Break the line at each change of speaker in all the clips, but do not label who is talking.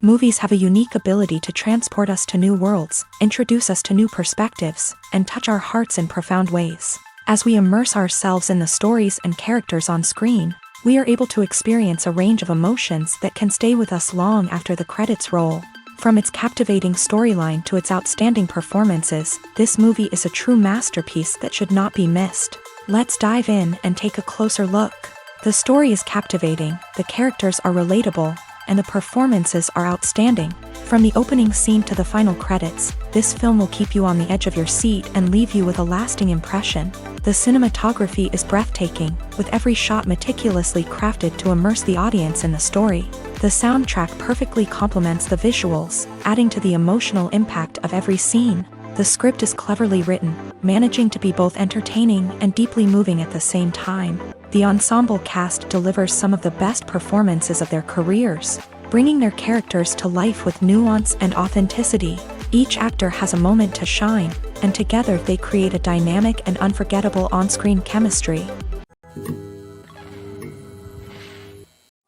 Movies have a unique ability to transport us to new worlds, introduce us to new perspectives, and touch our hearts in profound ways. As we immerse ourselves in the stories and characters on screen, we are able to experience a range of emotions that can stay with us long after the credits roll. From its captivating storyline to its outstanding performances, this movie is a true masterpiece that should not be missed. Let's dive in and take a closer look. The story is captivating, the characters are relatable, and the performances are outstanding. From the opening scene to the final credits, this film will keep you on the edge of your seat and leave you with a lasting impression. The cinematography is breathtaking, with every shot meticulously crafted to immerse the audience in the story. The soundtrack perfectly complements the visuals, adding to the emotional impact of every scene. The script is cleverly written, managing to be both entertaining and deeply moving at the same time. The ensemble cast delivers some of the best performances of their careers, bringing their characters to life with nuance and authenticity. Each actor has a moment to shine, and together they create a dynamic and unforgettable on-screen chemistry.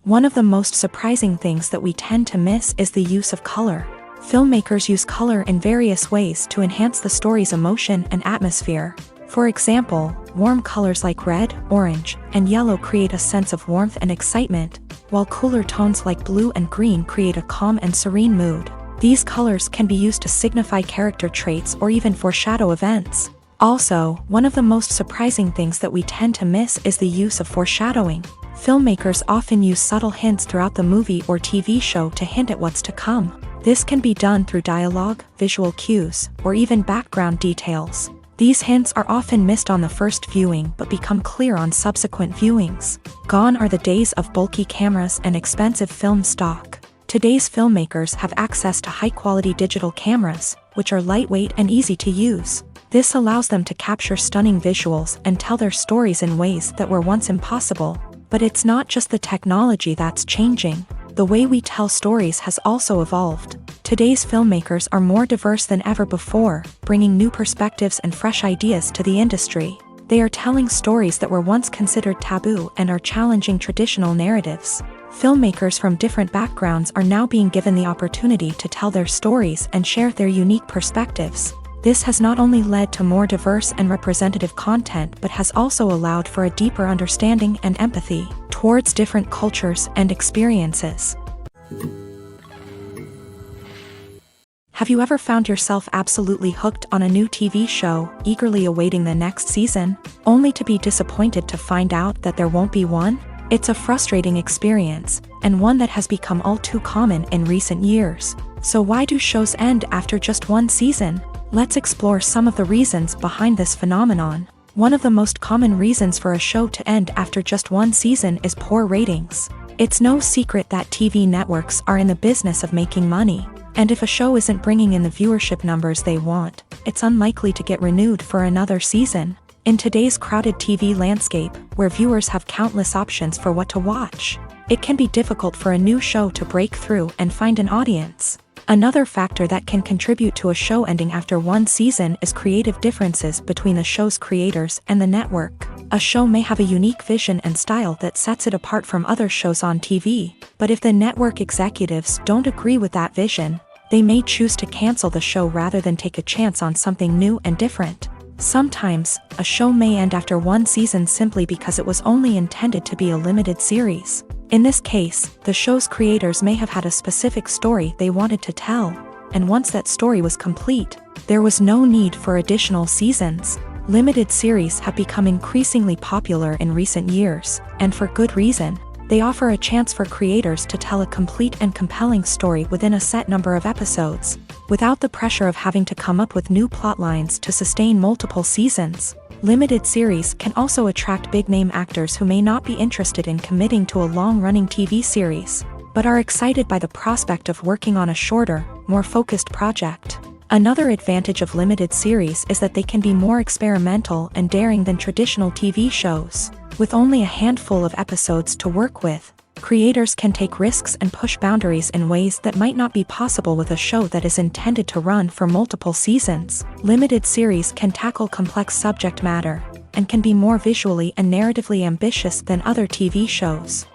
One of the most surprising things that we tend to miss is the use of color. Filmmakers use color in various ways to enhance the story's emotion and atmosphere. For example, warm colors like red, orange, and yellow create a sense of warmth and excitement, while cooler tones like blue and green create a calm and serene mood. These colors can be used to signify character traits or even foreshadow events. Also, one of the most surprising things that we tend to miss is the use of foreshadowing. Filmmakers often use subtle hints throughout the movie or TV show to hint at what's to come. This can be done through dialogue, visual cues, or even background details. These hints are often missed on the first viewing but become clear on subsequent viewings. Gone are the days of bulky cameras and expensive film stock. Today's filmmakers have access to high-quality digital cameras, which are lightweight and easy to use. This allows them to capture stunning visuals and tell their stories in ways that were once impossible. But it's not just the technology that's changing. The way we tell stories has also evolved. Today's filmmakers are more diverse than ever before, bringing new perspectives and fresh ideas to the industry. They are telling stories that were once considered taboo and are challenging traditional narratives. Filmmakers from different backgrounds are now being given the opportunity to tell their stories and share their unique perspectives. This has not only led to more diverse and representative content but has also allowed for a deeper understanding and empathy towards different cultures and experiences. Have you ever found yourself absolutely hooked on a new TV show, eagerly awaiting the next season, only to be disappointed to find out that there won't be one? It's a frustrating experience, and one that has become all too common in recent years. So why do shows end after just one season? Let's explore some of the reasons behind this phenomenon. One of the most common reasons for a show to end after just one season is poor ratings. It's no secret that TV networks are in the business of making money, and if a show isn't bringing in the viewership numbers they want, it's unlikely to get renewed for another season. In today's crowded TV landscape, where viewers have countless options for what to watch, it can be difficult for a new show to break through and find an audience. Another factor that can contribute to a show ending after one season is creative differences between the show's creators and the network. A show may have a unique vision and style that sets it apart from other shows on TV, but if the network executives don't agree with that vision, they may choose to cancel the show rather than take a chance on something new and different. Sometimes, a show may end after one season simply because it was only intended to be a limited series. In this case, the show's creators may have had a specific story they wanted to tell, and once that story was complete, there was no need for additional seasons. Limited series have become increasingly popular in recent years, and for good reason. They offer a chance for creators to tell a complete and compelling story within a set number of episodes, without the pressure of having to come up with new plotlines to sustain multiple seasons. Limited series can also attract big-name actors who may not be interested in committing to a long-running TV series, but are excited by the prospect of working on a shorter, more focused project. Another advantage of limited series is that they can be more experimental and daring than traditional TV shows. With only a handful of episodes to work with, creators can take risks and push boundaries in ways that might not be possible with a show that is intended to run for multiple seasons. Limited series can tackle complex subject matter, and can be more visually and narratively ambitious than other TV shows.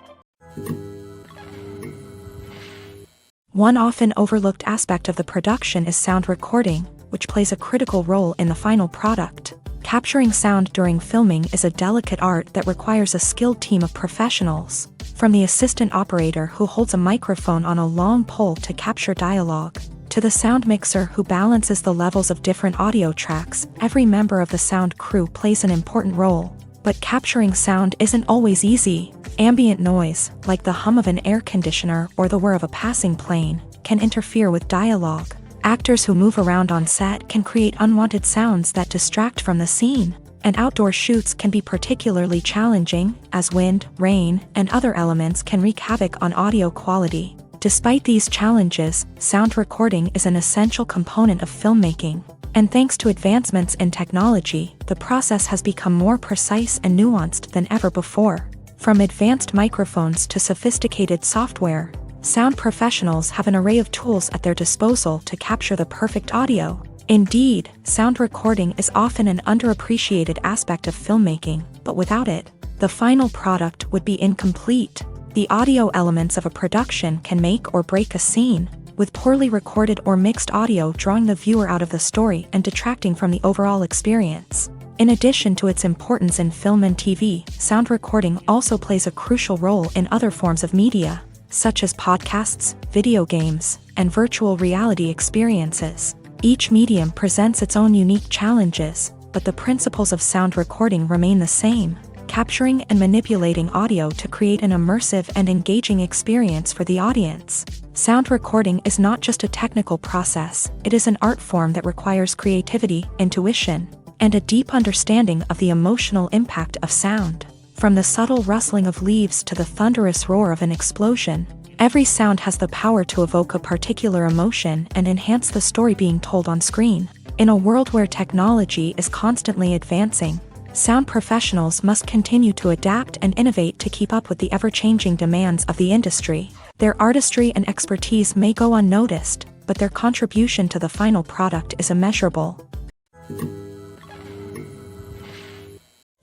One often overlooked aspect of the production is sound recording, which plays a critical role in the final product. Capturing sound during filming is a delicate art that requires a skilled team of professionals. From the assistant operator who holds a microphone on a long pole to capture dialogue, to the sound mixer who balances the levels of different audio tracks, every member of the sound crew plays an important role. But capturing sound isn't always easy. Ambient noise, like the hum of an air conditioner or the whir of a passing plane, can interfere with dialogue. Actors who move around on set can create unwanted sounds that distract from the scene. And outdoor shoots can be particularly challenging, as wind, rain, and other elements can wreak havoc on audio quality. Despite these challenges, sound recording is an essential component of filmmaking. And thanks to advancements in technology, the process has become more precise and nuanced than ever before. From advanced microphones to sophisticated software, sound professionals have an array of tools at their disposal to capture the perfect audio. Indeed, sound recording is often an underappreciated aspect of filmmaking, but without it, the final product would be incomplete. The audio elements of a production can make or break a scene, with poorly recorded or mixed audio drawing the viewer out of the story and detracting from the overall experience. In addition to its importance in film and TV, sound recording also plays a crucial role in other forms of media, such as podcasts, video games, and virtual reality experiences. Each medium presents its own unique challenges, but the principles of sound recording remain the same: capturing and manipulating audio to create an immersive and engaging experience for the audience. Sound recording is not just a technical process, it is an art form that requires creativity, intuition, and a deep understanding of the emotional impact of sound. From the subtle rustling of leaves to the thunderous roar of an explosion, every sound has the power to evoke a particular emotion and enhance the story being told on screen. In a world where technology is constantly advancing, sound professionals must continue to adapt and innovate to keep up with the ever-changing demands of the industry. Their artistry and expertise may go unnoticed, but their contribution to the final product is immeasurable.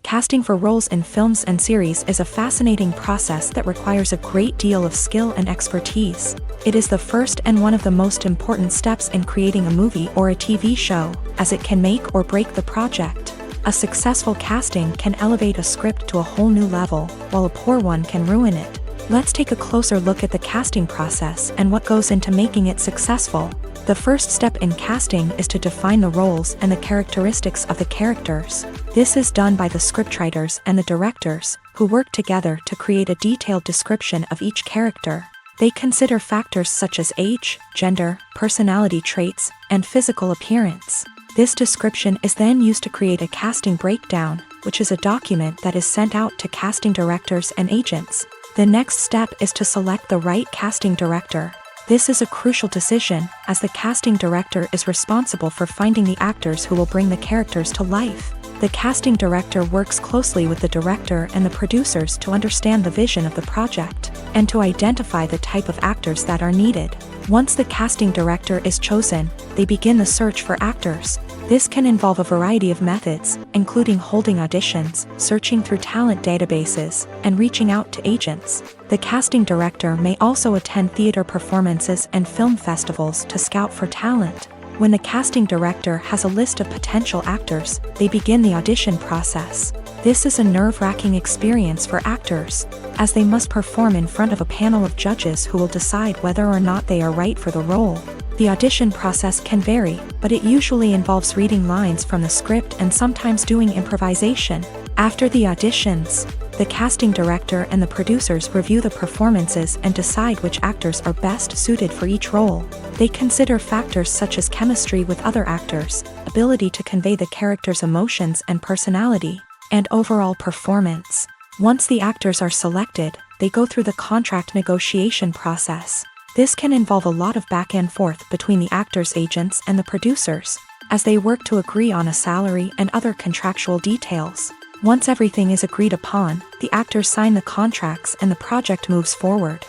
Casting for roles in films and series is a fascinating process that requires a great deal of skill and expertise. It is the first and one of the most important steps in creating a movie or a TV show, as it can make or break the project. A successful casting can elevate a script to a whole new level, while a poor one can ruin it. Let's take a closer look at the casting process and what goes into making it successful. The first step in casting is to define the roles and the characteristics of the characters. This is done by the scriptwriters and the directors, who work together to create a detailed description of each character. They consider factors such as age, gender, personality traits, and physical appearance. This description is then used to create a casting breakdown, which is a document that is sent out to casting directors and agents. The next step is to select the right casting director. This is a crucial decision, as the casting director is responsible for finding the actors who will bring the characters to life. The casting director works closely with the director and the producers to understand the vision of the project, and to identify the type of actors that are needed. Once the casting director is chosen, they begin the search for actors. This can involve a variety of methods, including holding auditions, searching through talent databases, and reaching out to agents. The casting director may also attend theater performances and film festivals to scout for talent. When the casting director has a list of potential actors, they begin the audition process. This is a nerve-wracking experience for actors, as they must perform in front of a panel of judges who will decide whether or not they are right for the role. The audition process can vary, but it usually involves reading lines from the script and sometimes doing improvisation. After the auditions, the casting director and the producers review the performances and decide which actors are best suited for each role. They consider factors such as chemistry with other actors, ability to convey the character's emotions and personality, and overall performance. Once the actors are selected, they go through the contract negotiation process. This can involve a lot of back and forth between the actors' agents and the producers, as they work to agree on a salary and other contractual details. Once everything is agreed upon, the actors sign the contracts and the project moves forward.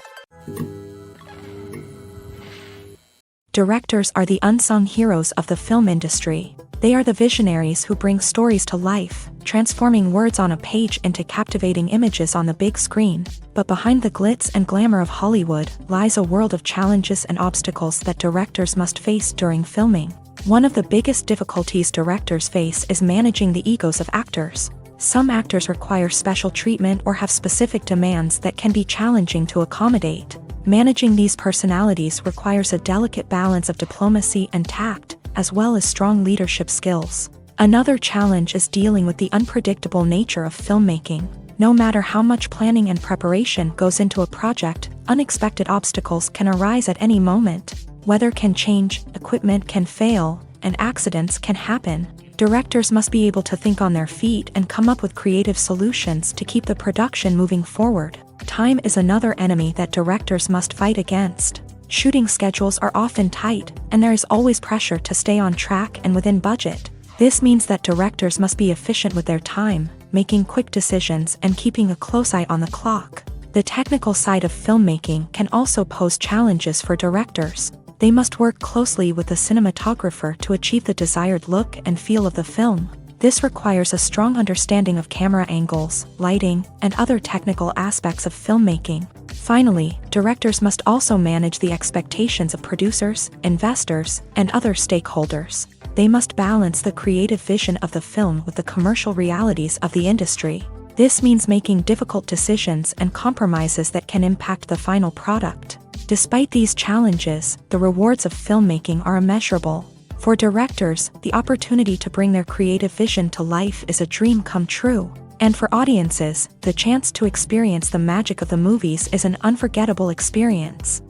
Directors are the unsung heroes of the film industry. They are the visionaries who bring stories to life, transforming words on a page into captivating images on the big screen. But behind the glitz and glamour of Hollywood lies a world of challenges and obstacles that directors must face during filming. One of the biggest difficulties directors face is managing the egos of actors. Some actors require special treatment or have specific demands that can be challenging to accommodate. Managing these personalities requires a delicate balance of diplomacy and tact, as well as strong leadership skills. Another challenge is dealing with the unpredictable nature of filmmaking. No matter how much planning and preparation goes into a project, unexpected obstacles can arise at any moment. Weather can change, equipment can fail, and accidents can happen. Directors must be able to think on their feet and come up with creative solutions to keep the production moving forward. Time is another enemy that directors must fight against. Shooting schedules are often tight, and there is always pressure to stay on track and within budget. This means that directors must be efficient with their time, making quick decisions and keeping a close eye on the clock. The technical side of filmmaking can also pose challenges for directors. They must work closely with the cinematographer to achieve the desired look and feel of the film. This requires a strong understanding of camera angles, lighting, and other technical aspects of filmmaking. Finally, directors must also manage the expectations of producers, investors, and other stakeholders. They must balance the creative vision of the film with the commercial realities of the industry. This means making difficult decisions and compromises that can impact the final product. Despite these challenges, the rewards of filmmaking are immeasurable. For directors, the opportunity to bring their creative vision to life is a dream come true. And for audiences, the chance to experience the magic of the movies is an unforgettable experience.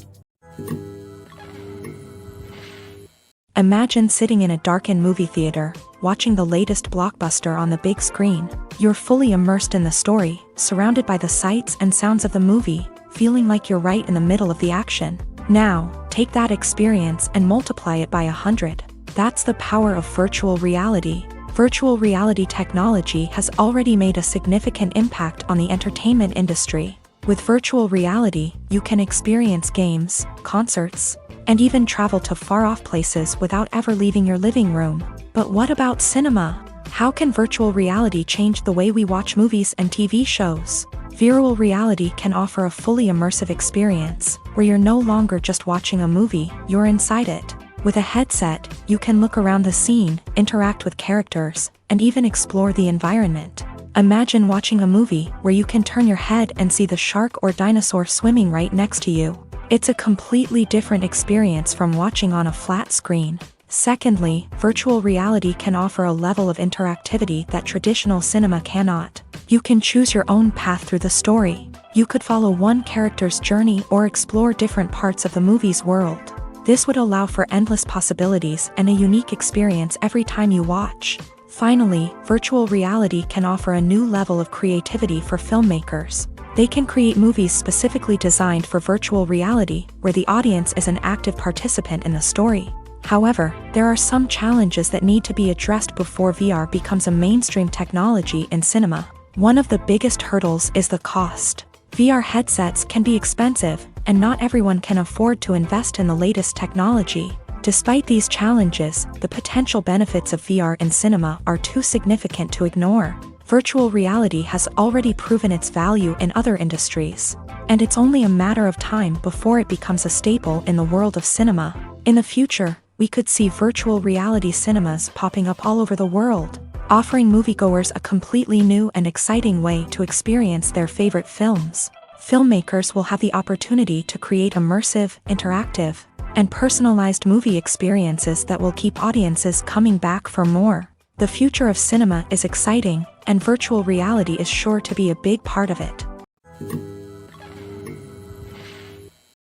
Imagine sitting in a darkened movie theater, watching the latest blockbuster on the big screen. You're fully immersed in the story, surrounded by the sights and sounds of the movie, feeling like you're right in the middle of the action. Now, take that experience and multiply it by 100. That's the power of virtual reality. Virtual reality technology has already made a significant impact on the entertainment industry. With virtual reality, you can experience games, concerts, and even travel to far-off places without ever leaving your living room. But what about cinema? How can virtual reality change the way we watch movies and TV shows? Virtual reality can offer a fully immersive experience, where you're no longer just watching a movie, you're inside it. With a headset, you can look around the scene, interact with characters, and even explore the environment. Imagine watching a movie where you can turn your head and see the shark or dinosaur swimming right next to you. It's a completely different experience from watching on a flat screen. Secondly, virtual reality can offer a level of interactivity that traditional cinema cannot. You can choose your own path through the story. You could follow one character's journey or explore different parts of the movie's world. This would allow for endless possibilities and a unique experience every time you watch. Finally, virtual reality can offer a new level of creativity for filmmakers. They can create movies specifically designed for virtual reality, where the audience is an active participant in the story. However, there are some challenges that need to be addressed before VR becomes a mainstream technology in cinema. One of the biggest hurdles is the cost. VR headsets can be expensive, and not everyone can afford to invest in the latest technology. Despite these challenges, the potential benefits of VR in cinema are too significant to ignore. Virtual reality has already proven its value in other industries, and it's only a matter of time before it becomes a staple in the world of cinema. In the future, we could see virtual reality cinemas popping up all over the world, offering moviegoers a completely new and exciting way to experience their favorite films. Filmmakers will have the opportunity to create immersive, interactive, and personalized movie experiences that will keep audiences coming back for more. The future of cinema is exciting, and virtual reality is sure to be a big part of it.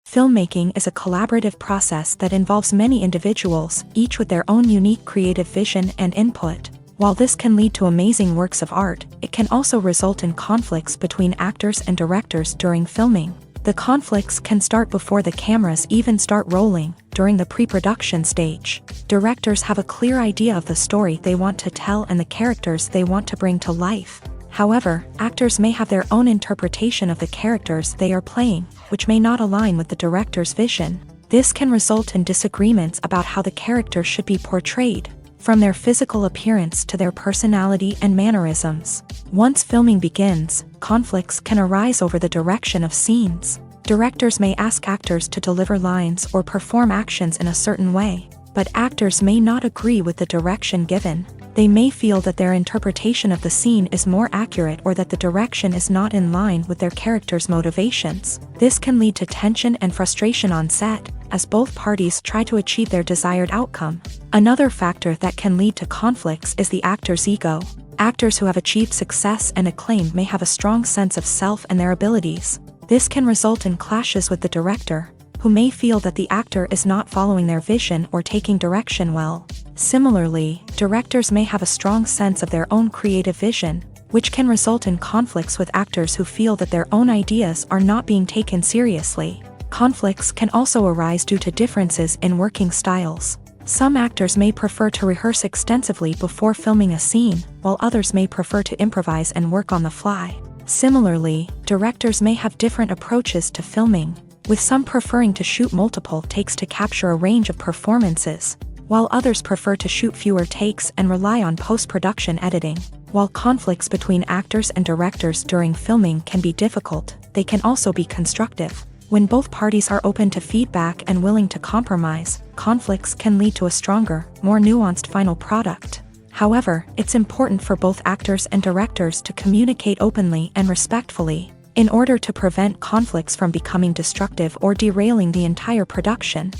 Filmmaking is a collaborative process that involves many individuals, each with their own unique creative vision and input. While this can lead to amazing works of art, it can also result in conflicts between actors and directors during filming. The conflicts can start before the cameras even start rolling, during the pre-production stage. Directors have a clear idea of the story they want to tell and the characters they want to bring to life. However, actors may have their own interpretation of the characters they are playing, which may not align with the director's vision. This can result in disagreements about how the character should be portrayed. from their physical appearance to their personality and mannerisms. Once filming begins, conflicts can arise over the direction of scenes. Directors may ask actors to deliver lines or perform actions in a certain way, but actors may not agree with the direction given. They may feel that their interpretation of the scene is more accurate or that the direction is not in line with their character's motivations. This can lead to tension and frustration on set, as both parties try to achieve their desired outcome. Another factor that can lead to conflicts is the actor's ego. Actors who have achieved success and acclaim may have a strong sense of self and their abilities. This can result in clashes with the director, who may feel that the actor is not following their vision or taking direction well. Similarly, directors may have a strong sense of their own creative vision, which can result in conflicts with actors who feel that their own ideas are not being taken seriously. Conflicts can also arise due to differences in working styles. Some actors may prefer to rehearse extensively before filming a scene, while others may prefer to improvise and work on the fly. Similarly, directors may have different approaches to filming, with some preferring to shoot multiple takes to capture a range of performances, while others prefer to shoot fewer takes and rely on post-production editing. While conflicts between actors and directors during filming can be difficult, they can also be constructive. When both parties are open to feedback and willing to compromise, conflicts can lead to a stronger, more nuanced final product. However, it's important for both actors and directors to communicate openly and respectfully, in order to prevent conflicts from becoming destructive or derailing the entire production.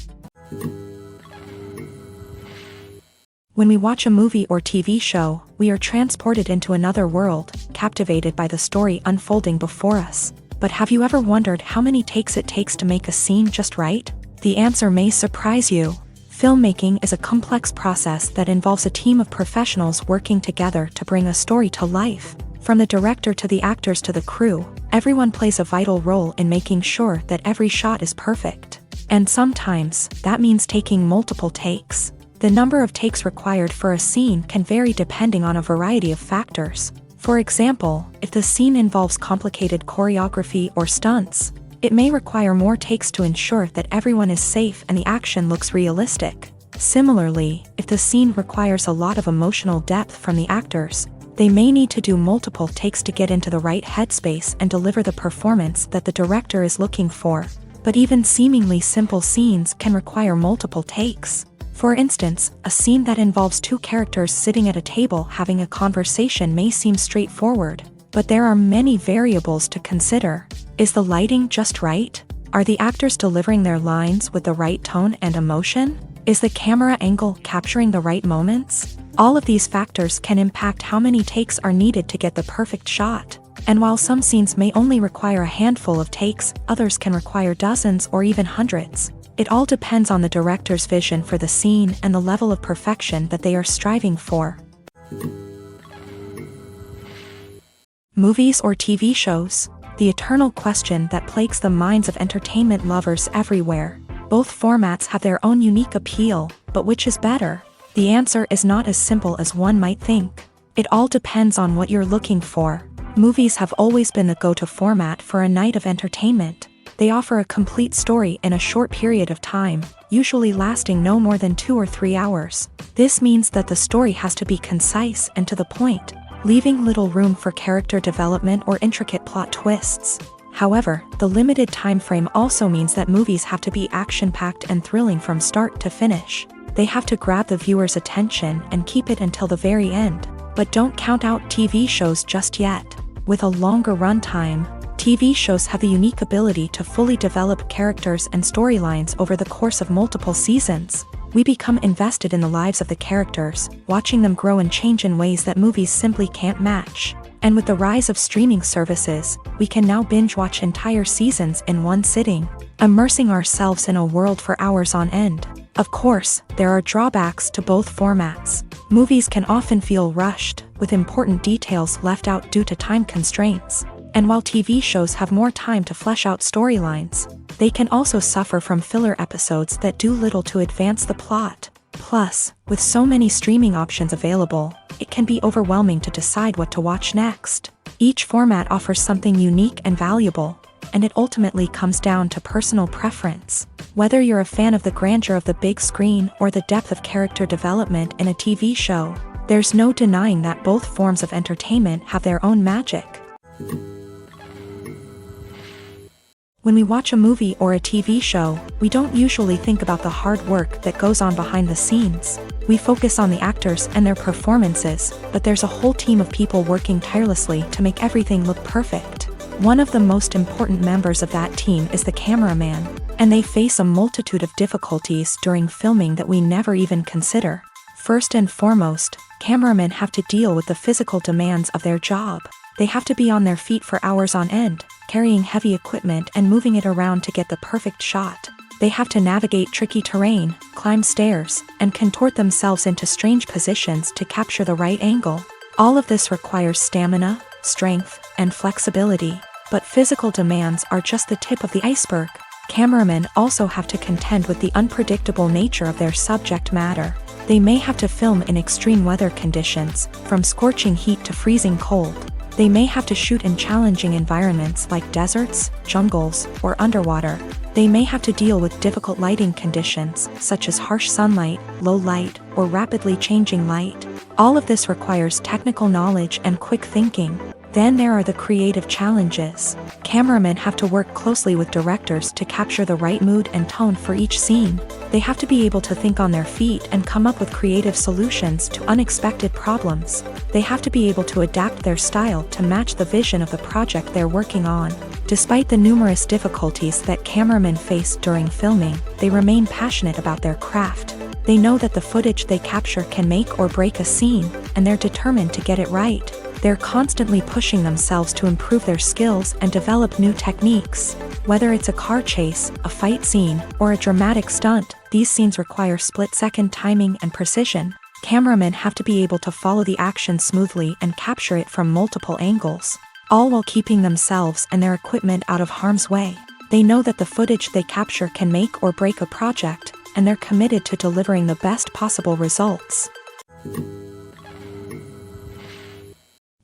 When we watch a movie or TV show, we are transported into another world, captivated by the story unfolding before us. But have you ever wondered how many takes it takes to make a scene just right? The answer may surprise you. Filmmaking is a complex process that involves a team of professionals working together to bring a story to life. From the director to the actors to the crew, everyone plays a vital role in making sure that every shot is perfect. And sometimes, that means taking multiple takes. The number of takes required for a scene can vary depending on a variety of factors. For example, if the scene involves complicated choreography or stunts, it may require more takes to ensure that everyone is safe and the action looks realistic. Similarly, if the scene requires a lot of emotional depth from the actors, they may need to do multiple takes to get into the right headspace and deliver the performance that the director is looking for. But even seemingly simple scenes can require multiple takes. For instance, a scene that involves two characters sitting at a table having a conversation may seem straightforward, but there are many variables to consider. Is the lighting just right? Are the actors delivering their lines with the right tone and emotion? Is the camera angle capturing the right moments? All of these factors can impact how many takes are needed to get the perfect shot. And while some scenes may only require a handful of takes, others can require dozens or even hundreds. It all depends on the director's vision for the scene and the level of perfection that they are striving for. Movies or TV shows? The eternal question that plagues the minds of entertainment lovers everywhere. Both formats have their own unique appeal, but which is better? The answer is not as simple as one might think. It all depends on what you're looking for. Movies have always been the go-to format for a night of entertainment. They offer a complete story in a short period of time, usually lasting no more than 2 or 3 hours. This means that the story has to be concise and to the point, leaving little room for character development or intricate plot twists. However, the limited time frame also means that movies have to be action-packed and thrilling from start to finish. They have to grab the viewer's attention and keep it until the very end. But don't count out TV shows just yet. With a longer runtime, TV shows have the unique ability to fully develop characters and storylines over the course of multiple seasons. We become invested in the lives of the characters, watching them grow and change in ways that movies simply can't match. And with the rise of streaming services, we can now binge-watch entire seasons in one sitting, immersing ourselves in a world for hours on end. Of course, there are drawbacks to both formats. Movies can often feel rushed, with important details left out due to time constraints. And while TV shows have more time to flesh out storylines, they can also suffer from filler episodes that do little to advance the plot. Plus, with so many streaming options available, it can be overwhelming to decide what to watch next. Each format offers something unique and valuable, and it ultimately comes down to personal preference. Whether you're a fan of the grandeur of the big screen or the depth of character development in a TV show, there's no denying that both forms of entertainment have their own magic. When we watch a movie or a TV show, we don't usually think about the hard work that goes on behind the scenes. We focus on the actors and their performances, but there's a whole team of people working tirelessly to make everything look perfect. One of the most important members of that team is the cameraman, and they face a multitude of difficulties during filming that we never even consider. First and foremost, cameramen have to deal with the physical demands of their job. They have to be on their feet for hours on end, carrying heavy equipment and moving it around to get the perfect shot. They have to navigate tricky terrain, climb stairs, and contort themselves into strange positions to capture the right angle. All of this requires stamina, strength, and flexibility. But physical demands are just the tip of the iceberg. Cameramen also have to contend with the unpredictable nature of their subject matter. They may have to film in extreme weather conditions, from scorching heat to freezing cold. They may have to shoot in challenging environments like deserts, jungles, or underwater. They may have to deal with difficult lighting conditions, such as harsh sunlight, low light, or rapidly changing light. All of this requires technical knowledge and quick thinking. Then there are the creative challenges. Cameramen have to work closely with directors to capture the right mood and tone for each scene. They have to be able to think on their feet and come up with creative solutions to unexpected problems. They have to be able to adapt their style to match the vision of the project they're working on. Despite the numerous difficulties that cameramen face during filming, they remain passionate about their craft. They know that the footage they capture can make or break a scene, and they're determined to get it right. They're constantly pushing themselves to improve their skills and develop new techniques. Whether it's a car chase, a fight scene, or a dramatic stunt, these scenes require split-second timing and precision. Cameramen have to be able to follow the action smoothly and capture it from multiple angles, all while keeping themselves and their equipment out of harm's way. They know that the footage they capture can make or break a project, and they're committed to delivering the best possible results.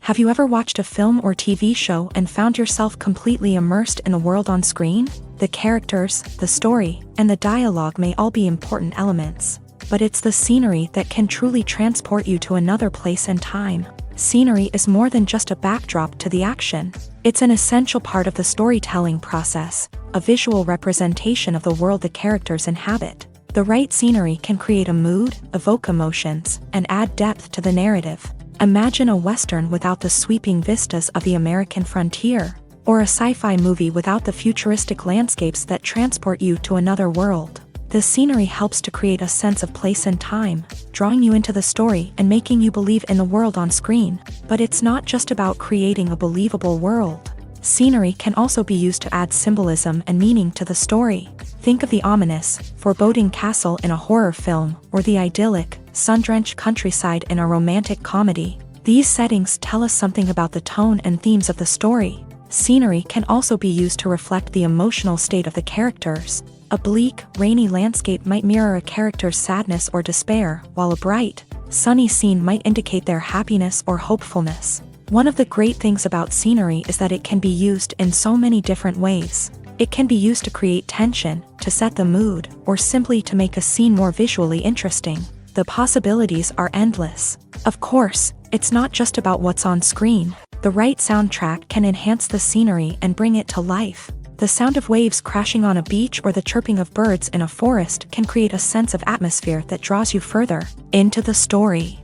Have you ever watched a film or TV show and found yourself completely immersed in the world on screen? The characters, the story, and the dialogue may all be important elements, but it's the scenery that can truly transport you to another place and time. Scenery is more than just a backdrop to the action. It's an essential part of the storytelling process, a visual representation of the world the characters inhabit. The right scenery can create a mood, evoke emotions, and add depth to the narrative. Imagine a Western without the sweeping vistas of the American frontier, or a sci-fi movie without the futuristic landscapes that transport you to another world. The scenery helps to create a sense of place and time, drawing you into the story and making you believe in the world on screen. But it's not just about creating a believable world. Scenery can also be used to add symbolism and meaning to the story. Think of the ominous, foreboding castle in a horror film, or the idyllic, sun-drenched countryside in a romantic comedy. These settings tell us something about the tone and themes of the story. Scenery can also be used to reflect the emotional state of the characters. A bleak, rainy landscape might mirror a character's sadness or despair, while a bright, sunny scene might indicate their happiness or hopefulness. One of the great things about scenery is that it can be used in so many different ways. It can be used to create tension, to set the mood, or simply to make a scene more visually interesting. The possibilities are endless. Of course, it's not just about what's on screen. The right soundtrack can enhance the scenery and bring it to life. The sound of waves crashing on a beach or the chirping of birds in a forest can create a sense of atmosphere that draws you further into the story.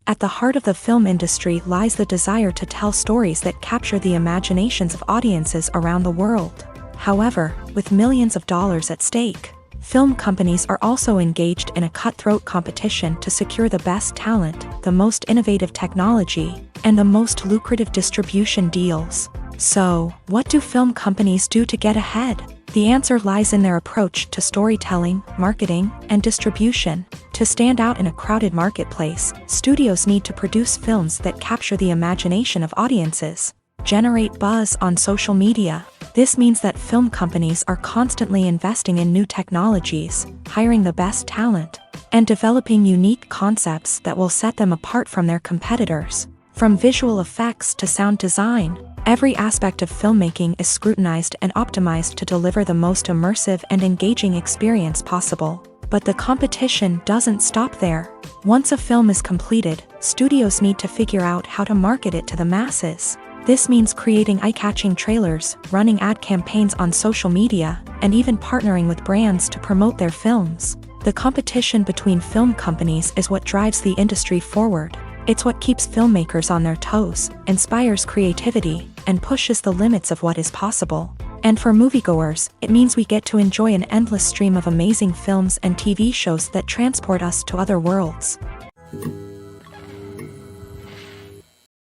At the heart of the film industry lies the desire to tell stories that capture the imaginations of audiences around the world. However, with millions of dollars at stake, film companies are also engaged in a cutthroat competition to secure the best talent, the most innovative technology, and the most lucrative distribution deals. So, what do film companies do to get ahead? The answer lies in their approach to storytelling, marketing, and distribution. To stand out in a crowded marketplace, studios need to produce films that capture the imagination of audiences, generate buzz on social media. This means that film companies are constantly investing in new technologies, hiring the best talent, and developing unique concepts that will set them apart from their competitors. From visual effects to sound design, every aspect of filmmaking is scrutinized and optimized to deliver the most immersive and engaging experience possible. But the competition doesn't stop there. Once a film is completed, studios need to figure out how to market it to the masses. This means creating eye-catching trailers, running ad campaigns on social media, and even partnering with brands to promote their films. The competition between film companies is what drives the industry forward. It's what keeps filmmakers on their toes, inspires creativity, and pushes the limits of what is possible. And for moviegoers, it means we get to enjoy an endless stream of amazing films and TV shows that transport us to other worlds.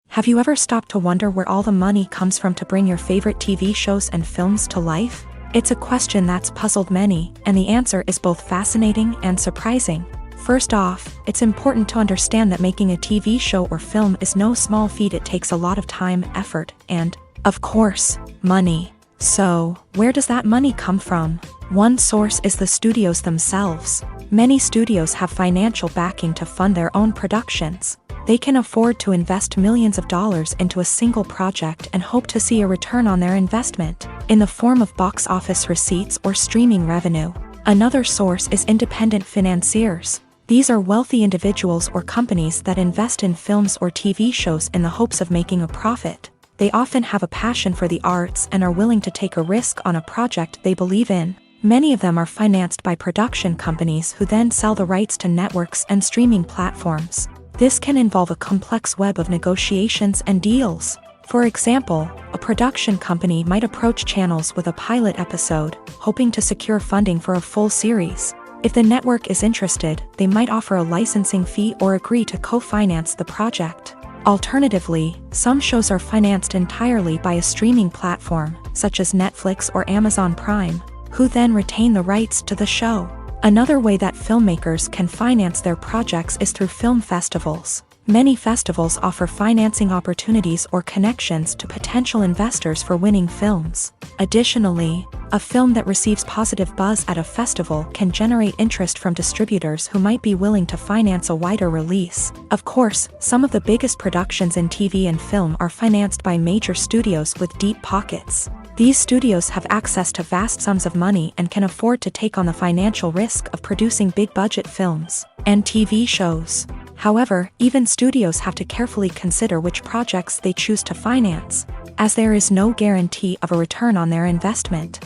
Have you ever stopped to wonder where all the money comes from to bring your favorite TV shows and films to life? It's a question that's puzzled many, and the answer is both fascinating and surprising. First off, it's important to understand that making a TV show or film is no small feat. It takes a lot of time, effort, and, of course, money. So, where does that money come from? One source is the studios themselves. Many studios have financial backing to fund their own productions. They can afford to invest millions of dollars into a single project and hope to see a return on their investment, in the form of box office receipts or streaming revenue. Another source is independent financiers. These are wealthy individuals or companies that invest in films or TV shows in the hopes of making a profit. They often have a passion for the arts and are willing to take a risk on a project they believe in. Many of them are financed by production companies who then sell the rights to networks and streaming platforms. This can involve a complex web of negotiations and deals. For example, a production company might approach channels with a pilot episode, hoping to secure funding for a full series. If the network is interested, they might offer a licensing fee or agree to co-finance the project. Alternatively, some shows are financed entirely by a streaming platform, such as Netflix or Amazon Prime, who then retain the rights to the show. Another way that filmmakers can finance their projects is through film festivals. Many festivals offer financing opportunities or connections to potential investors for winning films. Additionally, a film that receives positive buzz at a festival can generate interest from distributors who might be willing to finance a wider release. Of course, some of the biggest productions in TV and film are financed by major studios with deep pockets. These studios have access to vast sums of money and can afford to take on the financial risk of producing big-budget films and TV shows. However, even studios have to carefully consider which projects they choose to finance, as there is no guarantee of a return on their investment.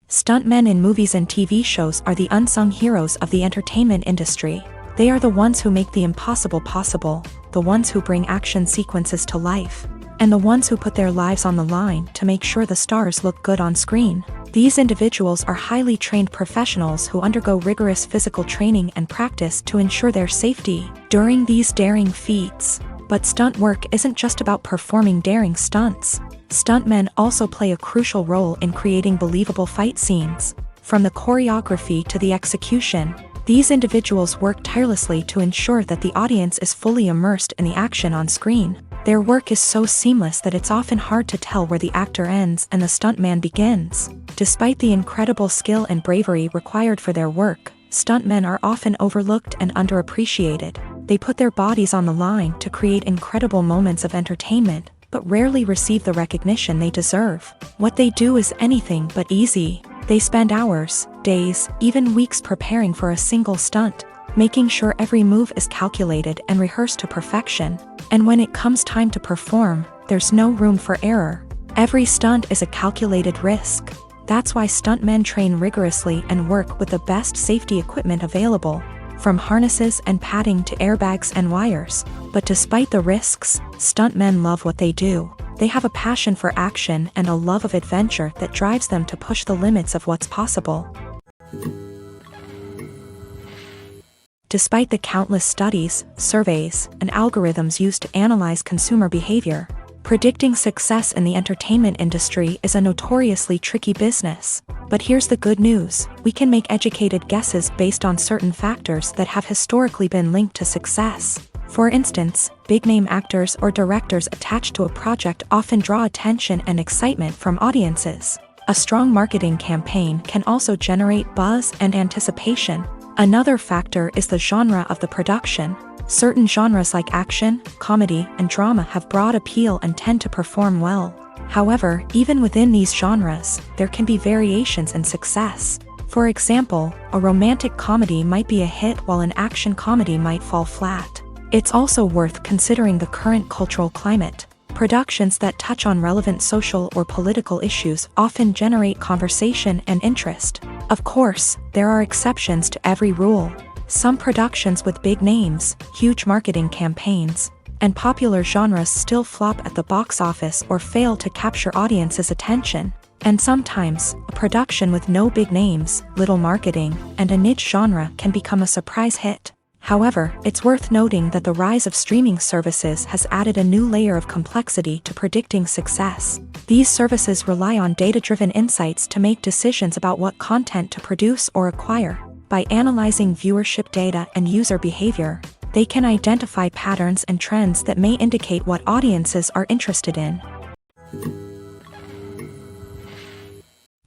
Stuntmen in movies and TV shows are the unsung heroes of the entertainment industry. They are the ones who make the impossible possible, the ones who bring action sequences to life, and the ones who put their lives on the line to make sure the stars look good on screen. These individuals are highly trained professionals who undergo rigorous physical training and practice to ensure their safety during these daring feats. But stunt work isn't just about performing daring stunts. Stuntmen also play a crucial role in creating believable fight scenes. From the choreography to the execution, these individuals work tirelessly to ensure that the audience is fully immersed in the action on screen. Their work is so seamless that it's often hard to tell where the actor ends and the stuntman begins. Despite the incredible skill and bravery required for their work, stuntmen are often overlooked and underappreciated. They put their bodies on the line to create incredible moments of entertainment, but rarely receive the recognition they deserve. What they do is anything but easy. They spend hours, days, even weeks preparing for a single stunt, making sure every move is calculated and rehearsed to perfection. And when it comes time to perform, there's no room for error. Every stunt is a calculated risk. That's why stuntmen train rigorously and work with the best safety equipment available, from harnesses and padding to airbags and wires. But despite the risks, stuntmen love what they do. They have a passion for action and a love of adventure that drives them to push the limits of what's possible. Despite the countless studies, surveys, and algorithms used to analyze consumer behavior, predicting success in the entertainment industry is a notoriously tricky business. But here's the good news: we can make educated guesses based on certain factors that have historically been linked to success. For instance, big-name actors or directors attached to a project often draw attention and excitement from audiences. A strong marketing campaign can also generate buzz and anticipation. Another factor is the genre of the production. Certain genres like action, comedy, and drama have broad appeal and tend to perform well. However, even within these genres, there can be variations in success. For example, a romantic comedy might be a hit while an action comedy might fall flat. It's also worth considering the current cultural climate. Productions that touch on relevant social or political issues often generate conversation and interest. Of course, there are exceptions to every rule. Some productions with big names, huge marketing campaigns, and popular genres still flop at the box office or fail to capture audiences' attention. And sometimes, a production with no big names, little marketing, and a niche genre can become a surprise hit. However, it's worth noting that the rise of streaming services has added a new layer of complexity to predicting success. These services rely on data-driven insights to make decisions about what content to produce or acquire. By analyzing viewership data and user behavior, they can identify patterns and trends that may indicate what audiences are interested in.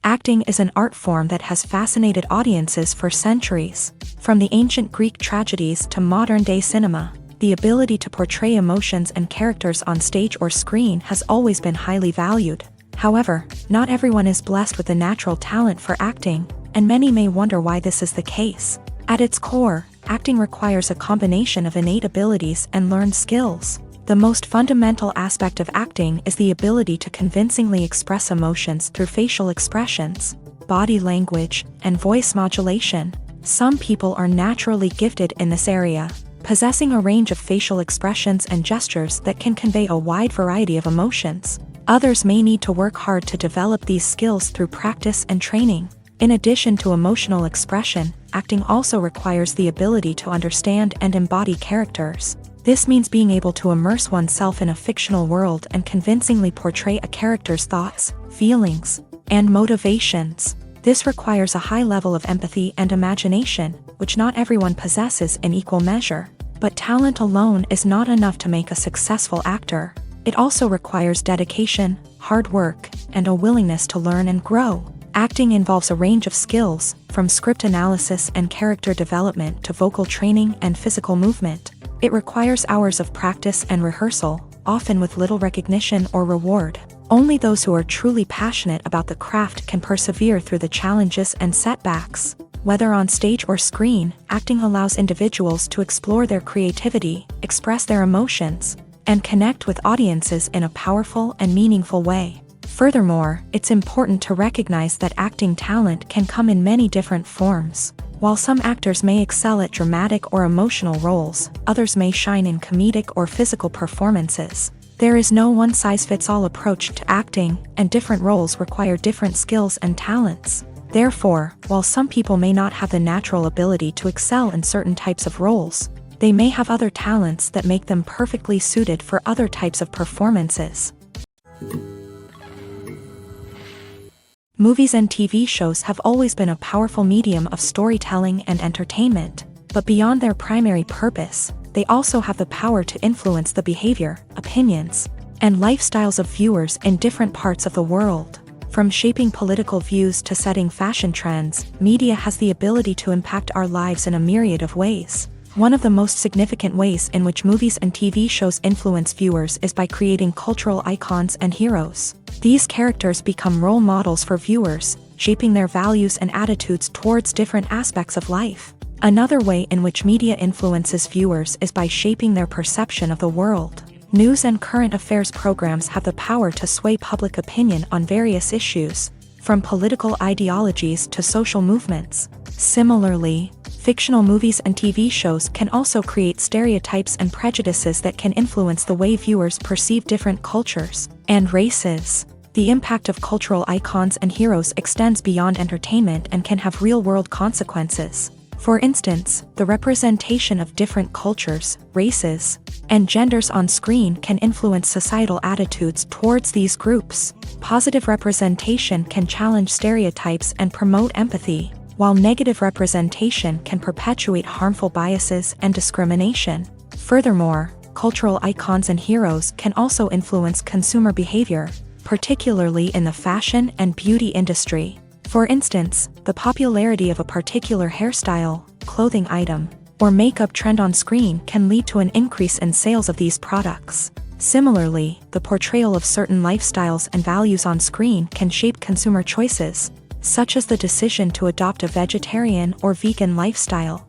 Acting is an art form that has fascinated audiences for centuries. From the ancient Greek tragedies to modern-day cinema, the ability to portray emotions and characters on stage or screen has always been highly valued. However, not everyone is blessed with the natural talent for acting, and many may wonder why this is the case. At its core, acting requires a combination of innate abilities and learned skills. The most fundamental aspect of acting is the ability to convincingly express emotions through facial expressions, body language, and voice modulation. Some people are naturally gifted in this area, possessing a range of facial expressions and gestures that can convey a wide variety of emotions. Others may need to work hard to develop these skills through practice and training. In addition to emotional expression, acting also requires the ability to understand and embody characters. This means being able to immerse oneself in a fictional world and convincingly portray a character's thoughts, feelings, and motivations. This requires a high level of empathy and imagination, which not everyone possesses in equal measure. But talent alone is not enough to make a successful actor. It also requires dedication, hard work, and a willingness to learn and grow. Acting involves a range of skills, from script analysis and character development to vocal training and physical movement. It requires hours of practice and rehearsal, often with little recognition or reward. Only those who are truly passionate about the craft can persevere through the challenges and setbacks. Whether on stage or screen, acting allows individuals to explore their creativity, express their emotions, and connect with audiences in a powerful and meaningful way. Furthermore, it's important to recognize that acting talent can come in many different forms. While some actors may excel at dramatic or emotional roles, others may shine in comedic or physical performances. There is no one-size-fits-all approach to acting, and different roles require different skills and talents. Therefore, while some people may not have the natural ability to excel in certain types of roles, they may have other talents that make them perfectly suited for other types of performances. Movies and TV shows have always been a powerful medium of storytelling and entertainment, but beyond their primary purpose, they also have the power to influence the behavior, opinions, and lifestyles of viewers in different parts of the world. From shaping political views to setting fashion trends, media has the ability to impact our lives in a myriad of ways. One of the most significant ways in which movies and TV shows influence viewers is by creating cultural icons and heroes. These characters become role models for viewers, shaping their values and attitudes towards different aspects of life. Another way in which media influences viewers is by shaping their perception of the world. News and current affairs programs have the power to sway public opinion on various issues, from political ideologies to social movements. Similarly, fictional movies and TV shows can also create stereotypes and prejudices that can influence the way viewers perceive different cultures and races. The impact of cultural icons and heroes extends beyond entertainment and can have real-world consequences. For instance, the representation of different cultures, races, and genders on screen can influence societal attitudes towards these groups. Positive representation can challenge stereotypes and promote empathy, while negative representation can perpetuate harmful biases and discrimination. Furthermore, cultural icons and heroes can also influence consumer behavior, particularly in the fashion and beauty industry. For instance, the popularity of a particular hairstyle, clothing item, or makeup trend on screen can lead to an increase in sales of these products. Similarly, the portrayal of certain lifestyles and values on screen can shape consumer choices, such as the decision to adopt a vegetarian or vegan lifestyle.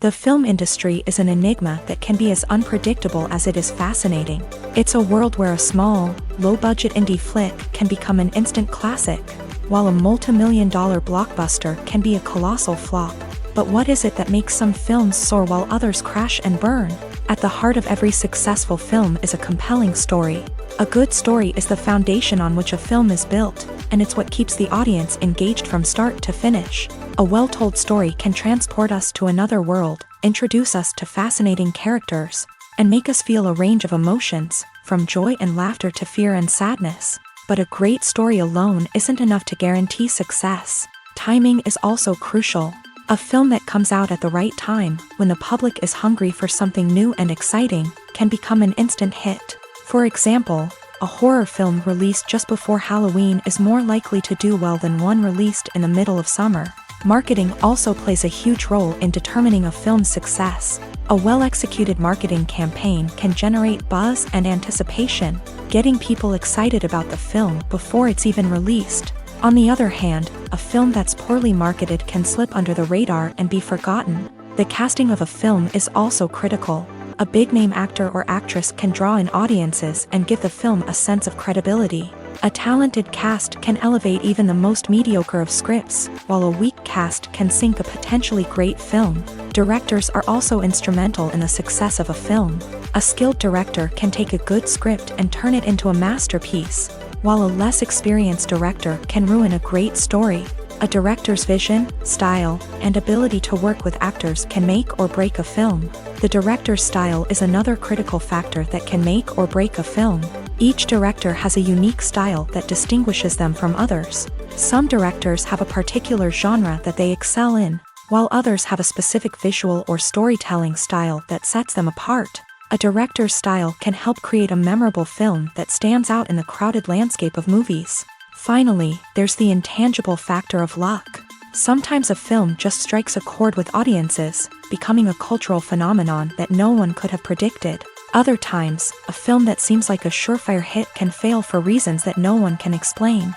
The film industry is an enigma that can be as unpredictable as it is fascinating. It's a world where a small, low-budget indie flick can become an instant classic, while a multi-million-dollar blockbuster can be a colossal flop. But what is it that makes some films soar while others crash and burn? At the heart of every successful film is a compelling story. A good story is the foundation on which a film is built, and it's what keeps the audience engaged from start to finish. A well-told story can transport us to another world, introduce us to fascinating characters, and make us feel a range of emotions, from joy and laughter to fear and sadness. But a great story alone isn't enough to guarantee success. Timing is also crucial. A film that comes out at the right time, when the public is hungry for something new and exciting, can become an instant hit. For example, a horror film released just before Halloween is more likely to do well than one released in the middle of summer. Marketing also plays a huge role in determining a film's success. A well-executed marketing campaign can generate buzz and anticipation, getting people excited about the film before it's even released. On the other hand, a film that's poorly marketed can slip under the radar and be forgotten. The casting of a film is also critical. A big-name actor or actress can draw in audiences and give the film a sense of credibility. A talented cast can elevate even the most mediocre of scripts, while a weak cast can sink a potentially great film. Directors are also instrumental in the success of a film. A skilled director can take a good script and turn it into a masterpiece, while a less experienced director can ruin a great story. A director's vision, style, and ability to work with actors can make or break a film. The director's style is another critical factor that can make or break a film. Each director has a unique style that distinguishes them from others. Some directors have a particular genre that they excel in, while others have a specific visual or storytelling style that sets them apart. A director's style can help create a memorable film that stands out in the crowded landscape of movies. Finally, there's the intangible factor of luck. Sometimes a film just strikes a chord with audiences, becoming a cultural phenomenon that no one could have predicted. Other times, a film that seems like a surefire hit can fail for reasons that no one can explain.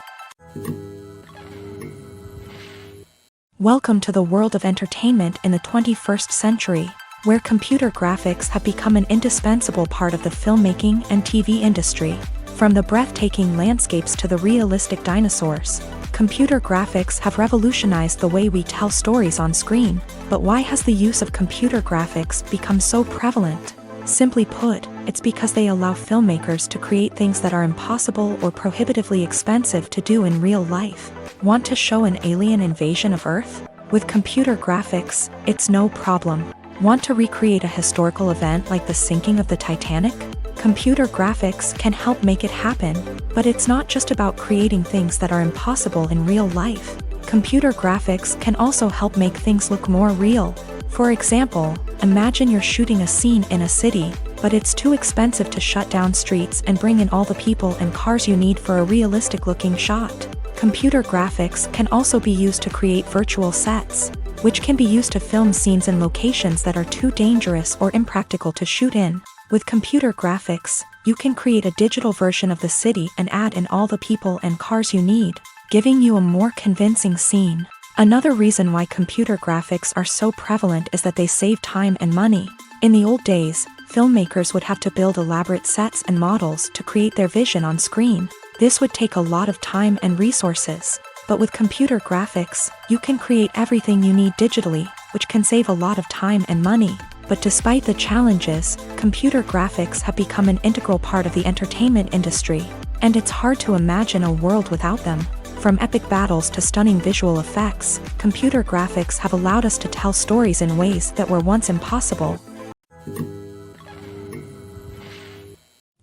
Welcome to the world of entertainment in the 21st century, where computer graphics have become an indispensable part of the filmmaking and TV industry. From the breathtaking landscapes to the realistic dinosaurs, computer graphics have revolutionized the way we tell stories on screen. But why has the use of computer graphics become so prevalent? Simply put, it's because they allow filmmakers to create things that are impossible or prohibitively expensive to do in real life. Want to show an alien invasion of Earth? With computer graphics, it's no problem. Want to recreate a historical event like the sinking of the Titanic? Computer graphics can help make it happen, but it's not just about creating things that are impossible in real life. Computer graphics can also help make things look more real. For example, imagine you're shooting a scene in a city, but it's too expensive to shut down streets and bring in all the people and cars you need for a realistic-looking shot. Computer graphics can also be used to create virtual sets, which can be used to film scenes in locations that are too dangerous or impractical to shoot in. With computer graphics, you can create a digital version of the city and add in all the people and cars you need, giving you a more convincing scene. Another reason why computer graphics are so prevalent is that they save time and money. In the old days, filmmakers would have to build elaborate sets and models to create their vision on screen. This would take a lot of time and resources. But with computer graphics, you can create everything you need digitally, which can save a lot of time and money. But despite the challenges, computer graphics have become an integral part of the entertainment industry, and it's hard to imagine a world without them. From epic battles to stunning visual effects, computer graphics have allowed us to tell stories in ways that were once impossible.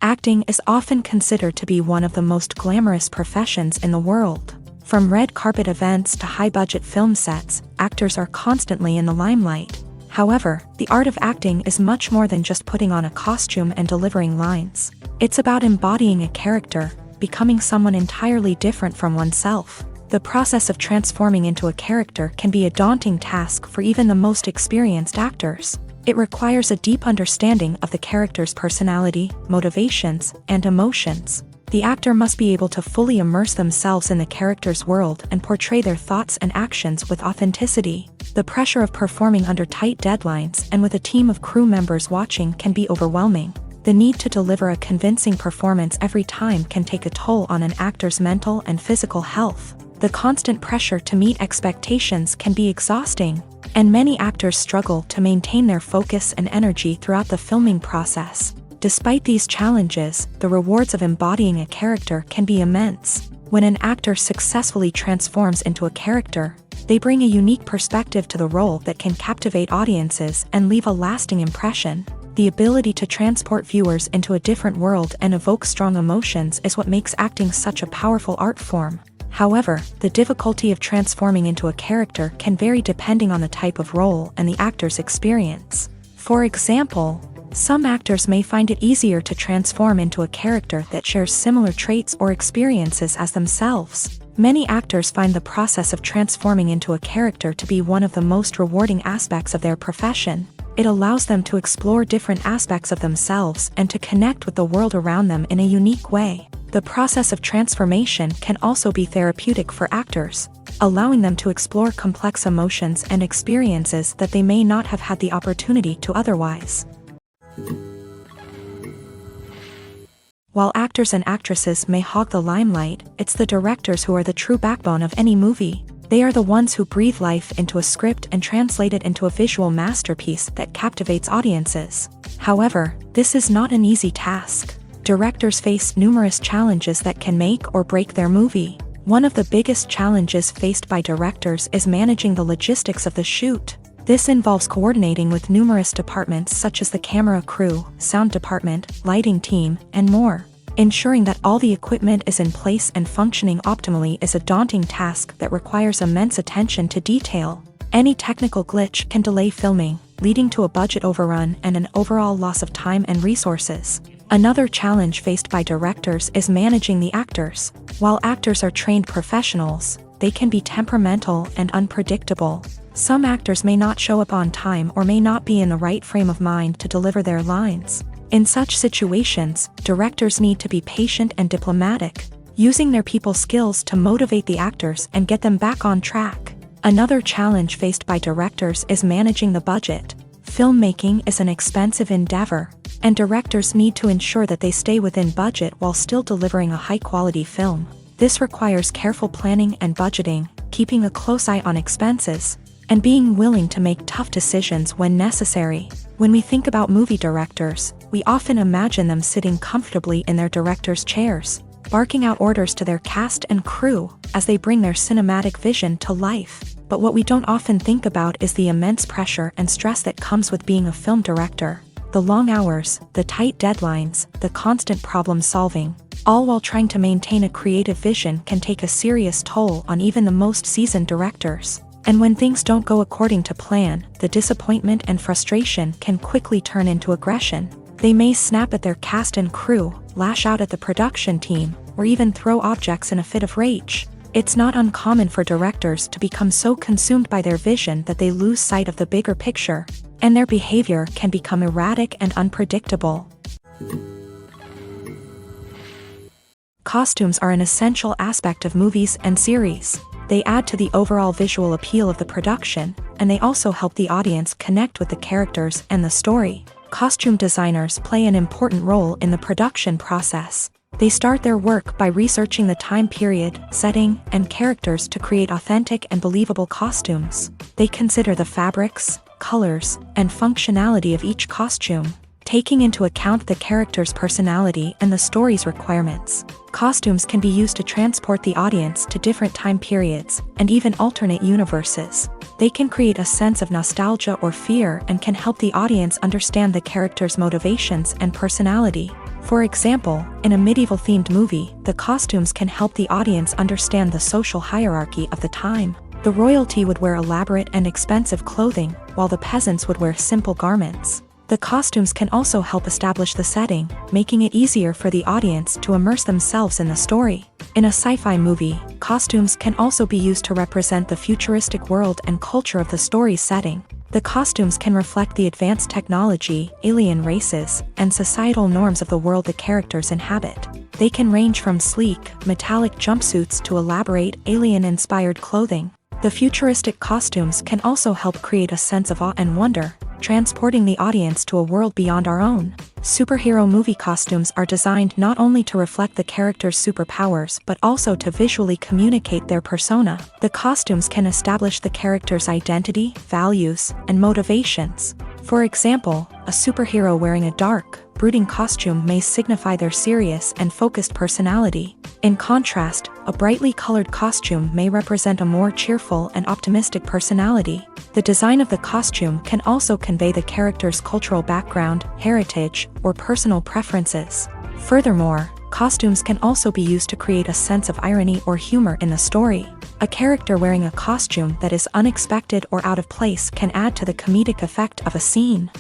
Acting is often considered to be one of the most glamorous professions in the world. From red carpet events to high-budget film sets, actors are constantly in the limelight. However, the art of acting is much more than just putting on a costume and delivering lines. It's about embodying a character, becoming someone entirely different from oneself. The process of transforming into a character can be a daunting task for even the most experienced actors. It requires a deep understanding of the character's personality, motivations, and emotions. The actor must be able to fully immerse themselves in the character's world and portray their thoughts and actions with authenticity. The pressure of performing under tight deadlines and with a team of crew members watching can be overwhelming. The need to deliver a convincing performance every time can take a toll on an actor's mental and physical health. The constant pressure to meet expectations can be exhausting, and many actors struggle to maintain their focus and energy throughout the filming process. Despite these challenges, the rewards of embodying a character can be immense. When an actor successfully transforms into a character, they bring a unique perspective to the role that can captivate audiences and leave a lasting impression. The ability to transport viewers into a different world and evoke strong emotions is what makes acting such a powerful art form. However, the difficulty of transforming into a character can vary depending on the type of role and the actor's experience. For example, some actors may find it easier to transform into a character that shares similar traits or experiences as themselves. Many actors find the process of transforming into a character to be one of the most rewarding aspects of their profession. It allows them to explore different aspects of themselves and to connect with the world around them in a unique way. The process of transformation can also be therapeutic for actors, allowing them to explore complex emotions and experiences that they may not have had the opportunity to otherwise. While actors and actresses may hog the limelight, it's the directors who are the true backbone of any movie. They are the ones who breathe life into a script and translate it into a visual masterpiece that captivates audiences. However, this is not an easy task. Directors face numerous challenges that can make or break their movie. One of the biggest challenges faced by directors is managing the logistics of the shoot. This involves coordinating with numerous departments such as the camera crew, sound department, lighting team, and more. Ensuring that all the equipment is in place and functioning optimally is a daunting task that requires immense attention to detail. Any technical glitch can delay filming, leading to a budget overrun and an overall loss of time and resources. Another challenge faced by directors is managing the actors. While actors are trained professionals, they can be temperamental and unpredictable. Some actors may not show up on time or may not be in the right frame of mind to deliver their lines. In such situations, directors need to be patient and diplomatic, using their people skills to motivate the actors and get them back on track. Another challenge faced by directors is managing the budget. Filmmaking is an expensive endeavor, and directors need to ensure that they stay within budget while still delivering a high-quality film. This requires careful planning and budgeting, keeping a close eye on expenses, and being willing to make tough decisions when necessary. When we think about movie directors, we often imagine them sitting comfortably in their director's chairs, barking out orders to their cast and crew as they bring their cinematic vision to life. But what we don't often think about is the immense pressure and stress that comes with being a film director. The long hours, the tight deadlines, the constant problem solving, all while trying to maintain a creative vision can take a serious toll on even the most seasoned directors. And when things don't go according to plan, the disappointment and frustration can quickly turn into aggression. They may snap at their cast and crew, lash out at the production team, or even throw objects in a fit of rage. It's not uncommon for directors to become so consumed by their vision that they lose sight of the bigger picture, and their behavior can become erratic and unpredictable. Costumes are an essential aspect of movies and series. They add to the overall visual appeal of the production, and they also help the audience connect with the characters and the story. Costume designers play an important role in the production process. They start their work by researching the time period, setting, and characters to create authentic and believable costumes. They consider the fabrics, colors, and functionality of each costume, taking into account the character's personality and the story's requirements. Costumes can be used to transport the audience to different time periods and even alternate universes. They can create a sense of nostalgia or fear and can help the audience understand the character's motivations and personality. For example, in a medieval-themed movie, the costumes can help the audience understand the social hierarchy of the time. The royalty would wear elaborate and expensive clothing, while the peasants would wear simple garments. The costumes can also help establish the setting, making it easier for the audience to immerse themselves in the story. In a sci-fi movie, costumes can also be used to represent the futuristic world and culture of the story's setting. The costumes can reflect the advanced technology, alien races, and societal norms of the world the characters inhabit. They can range from sleek, metallic jumpsuits to elaborate, alien-inspired clothing. The futuristic costumes can also help create a sense of awe and wonder, transporting the audience to a world beyond our own. Superhero movie costumes are designed not only to reflect the character's superpowers but also to visually communicate their persona. The costumes can establish the character's identity, values, and motivations. For example, a superhero wearing a dark, brooding costume may signify their serious and focused personality. In contrast, a brightly colored costume may represent a more cheerful and optimistic personality. The design of the costume can also convey the character's cultural background, heritage, or personal preferences. Furthermore, costumes can also be used to create a sense of irony or humor in the story. A character wearing a costume that is unexpected or out of place can add to the comedic effect of a scene.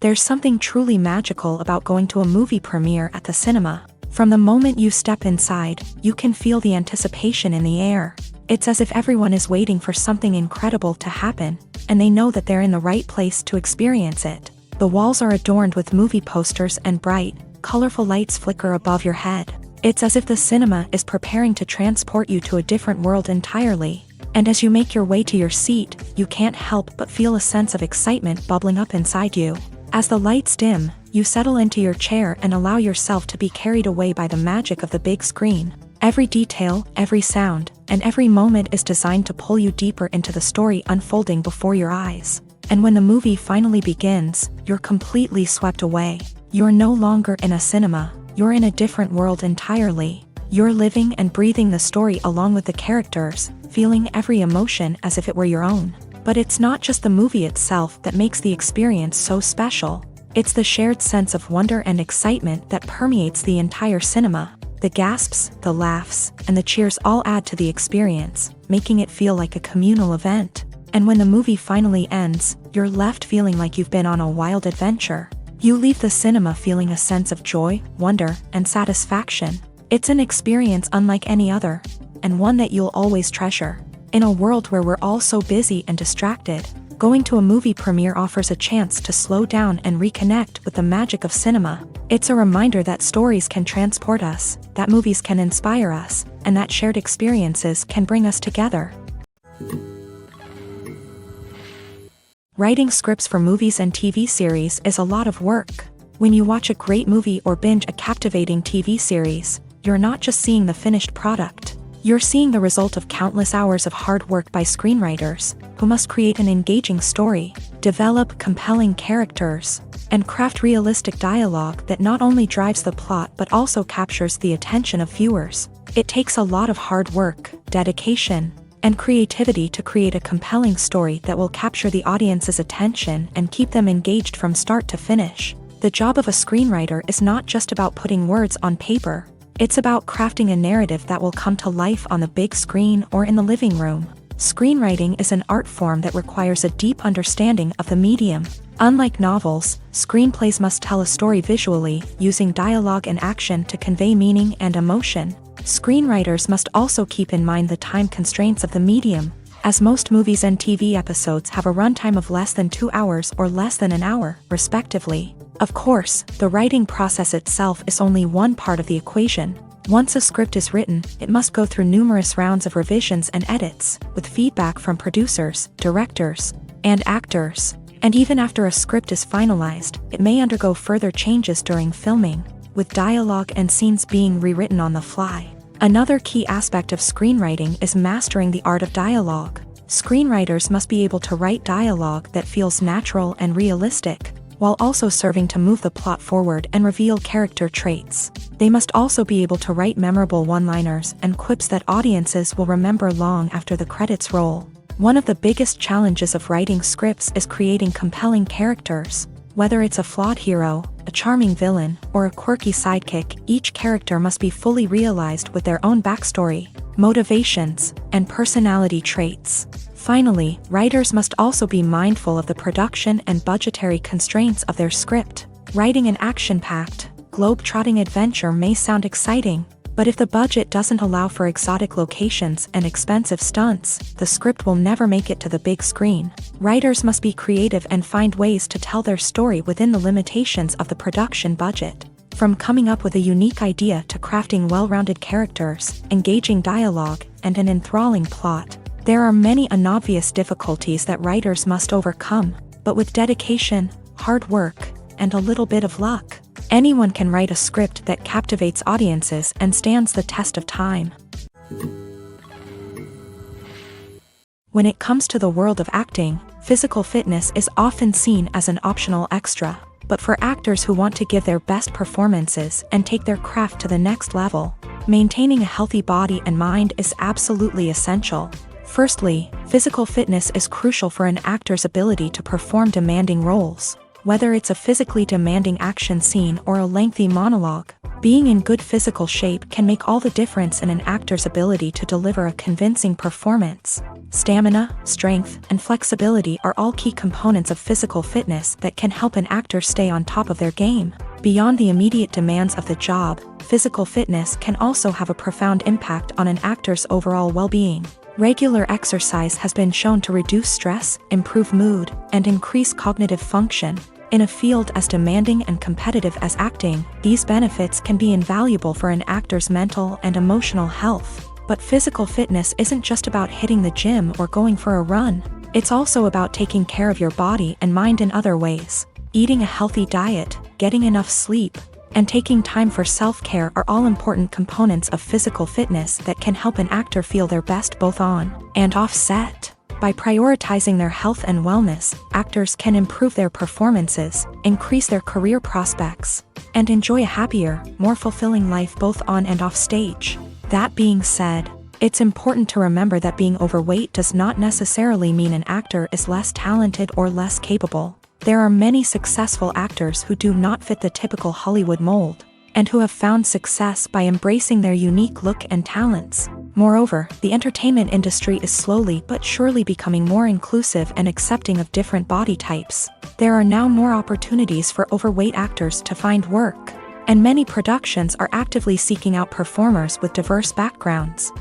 There's something truly magical about going to a movie premiere at the cinema. From the moment you step inside, you can feel the anticipation in the air. It's as if everyone is waiting for something incredible to happen, and they know that they're in the right place to experience it. The walls are adorned with movie posters and bright, colorful lights flicker above your head. It's as if the cinema is preparing to transport you to a different world entirely. And as you make your way to your seat, you can't help but feel a sense of excitement bubbling up inside you. As the lights dim, you settle into your chair and allow yourself to be carried away by the magic of the big screen. Every detail, every sound, and every moment is designed to pull you deeper into the story unfolding before your eyes. And when the movie finally begins, you're completely swept away. You're no longer in a cinema, you're in a different world entirely. You're living and breathing the story along with the characters, feeling every emotion as if it were your own. But it's not just the movie itself that makes the experience so special. It's the shared sense of wonder and excitement that permeates the entire cinema. The gasps, the laughs, and the cheers all add to the experience, making it feel like a communal event. And when the movie finally ends, you're left feeling like you've been on a wild adventure. You leave the cinema feeling a sense of joy, wonder, and satisfaction. It's an experience unlike any other, and one that you'll always treasure. In a world where we're all so busy and distracted, going to a movie premiere offers a chance to slow down and reconnect with the magic of cinema. It's a reminder that stories can transport us, that movies can inspire us, and that shared experiences can bring us together. Writing scripts for movies and TV series is a lot of work. When you watch a great movie or binge a captivating TV series, you're not just seeing the finished product. You're seeing the result of countless hours of hard work by screenwriters, who must create an engaging story, develop compelling characters, and craft realistic dialogue that not only drives the plot but also captures the attention of viewers. It takes a lot of hard work, dedication, and creativity to create a compelling story that will capture the audience's attention and keep them engaged from start to finish. The job of a screenwriter is not just about putting words on paper. It's about crafting a narrative that will come to life on the big screen or in the living room. Screenwriting is an art form that requires a deep understanding of the medium. Unlike novels, screenplays must tell a story visually, using dialogue and action to convey meaning and emotion. Screenwriters must also keep in mind the time constraints of the medium, as most movies and TV episodes have a runtime of less than 2 hours or less than an hour, respectively. Of course, the writing process itself is only one part of the equation. Once a script is written, it must go through numerous rounds of revisions and edits, with feedback from producers, directors, and actors. And even after a script is finalized, it may undergo further changes during filming, with dialogue and scenes being rewritten on the fly. Another key aspect of screenwriting is mastering the art of dialogue. Screenwriters must be able to write dialogue that feels natural and realistic, while also serving to move the plot forward and reveal character traits. They must also be able to write memorable one-liners and quips that audiences will remember long after the credits roll. One of the biggest challenges of writing scripts is creating compelling characters. Whether it's a flawed hero, a charming villain, or a quirky sidekick, each character must be fully realized with their own backstory, motivations, and personality traits. Finally, writers must also be mindful of the production and budgetary constraints of their script. Writing an action-packed, globe-trotting adventure may sound exciting, but if the budget doesn't allow for exotic locations and expensive stunts, the script will never make it to the big screen. Writers must be creative and find ways to tell their story within the limitations of the production budget. From coming up with a unique idea to crafting well-rounded characters, engaging dialogue, and an enthralling plot, there are many unobvious difficulties that writers must overcome, but with dedication, hard work, and a little bit of luck, anyone can write a script that captivates audiences and stands the test of time. When it comes to the world of acting, physical fitness is often seen as an optional extra, but for actors who want to give their best performances and take their craft to the next level, maintaining a healthy body and mind is absolutely essential. Firstly, physical fitness is crucial for an actor's ability to perform demanding roles. Whether it's a physically demanding action scene or a lengthy monologue, being in good physical shape can make all the difference in an actor's ability to deliver a convincing performance. Stamina, strength, and flexibility are all key components of physical fitness that can help an actor stay on top of their game. Beyond the immediate demands of the job, physical fitness can also have a profound impact on an actor's overall well-being. Regular exercise has been shown to reduce stress, improve mood, and increase cognitive function. In a field as demanding and competitive as acting, these benefits can be invaluable for an actor's mental and emotional health. But physical fitness isn't just about hitting the gym or going for a run. It's also about taking care of your body and mind in other ways. Eating a healthy diet, getting enough sleep, and taking time for self-care are all important components of physical fitness that can help an actor feel their best both on and off set. By prioritizing their health and wellness, actors can improve their performances, increase their career prospects, and enjoy a happier, more fulfilling life both on and off stage. That being said, it's important to remember that being overweight does not necessarily mean an actor is less talented or less capable. There are many successful actors who do not fit the typical Hollywood mold, and who have found success by embracing their unique look and talents. Moreover, the entertainment industry is slowly but surely becoming more inclusive and accepting of different body types. There are now more opportunities for overweight actors to find work, and many productions are actively seeking out performers with diverse backgrounds.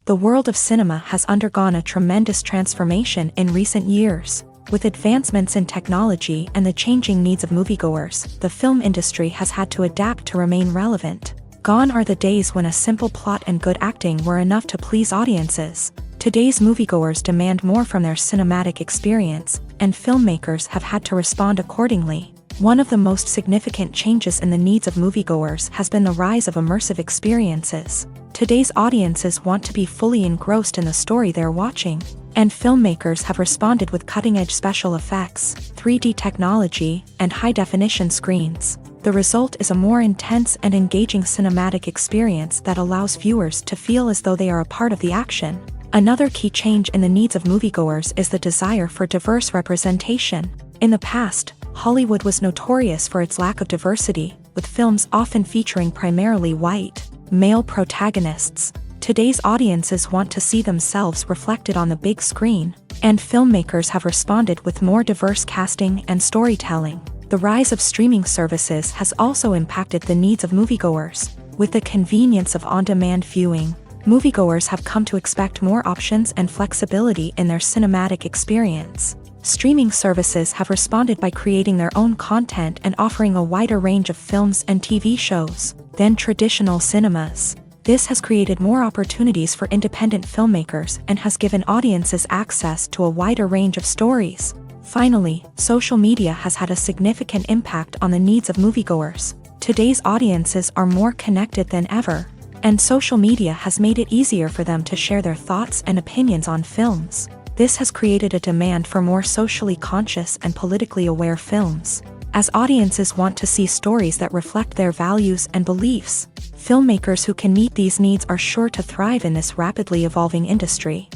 The world of cinema has undergone a tremendous transformation in recent years. With advancements in technology and the changing needs of moviegoers, the film industry has had to adapt to remain relevant. Gone are the days when a simple plot and good acting were enough to please audiences. Today's moviegoers demand more from their cinematic experience, and filmmakers have had to respond accordingly. One of the most significant changes in the needs of moviegoers has been the rise of immersive experiences. Today's audiences want to be fully engrossed in the story they're watching, and filmmakers have responded with cutting-edge special effects, 3D technology, and high-definition screens. The result is a more intense and engaging cinematic experience that allows viewers to feel as though they are a part of the action. Another key change in the needs of moviegoers is the desire for diverse representation. In the past, Hollywood was notorious for its lack of diversity, with films often featuring primarily white, male protagonists. Today's audiences want to see themselves reflected on the big screen, and filmmakers have responded with more diverse casting and storytelling. The rise of streaming services has also impacted the needs of moviegoers. With the convenience of on-demand viewing, moviegoers have come to expect more options and flexibility in their cinematic experience. Streaming services have responded by creating their own content and offering a wider range of films and TV shows than traditional cinemas. This has created more opportunities for independent filmmakers and has given audiences access to a wider range of stories. Finally, social media has had a significant impact on the needs of moviegoers. Today's audiences are more connected than ever, and social media has made it easier for them to share their thoughts and opinions on films. This has created a demand for more socially conscious and politically aware films. As audiences want to see stories that reflect their values and beliefs, filmmakers who can meet these needs are sure to thrive in this rapidly evolving industry.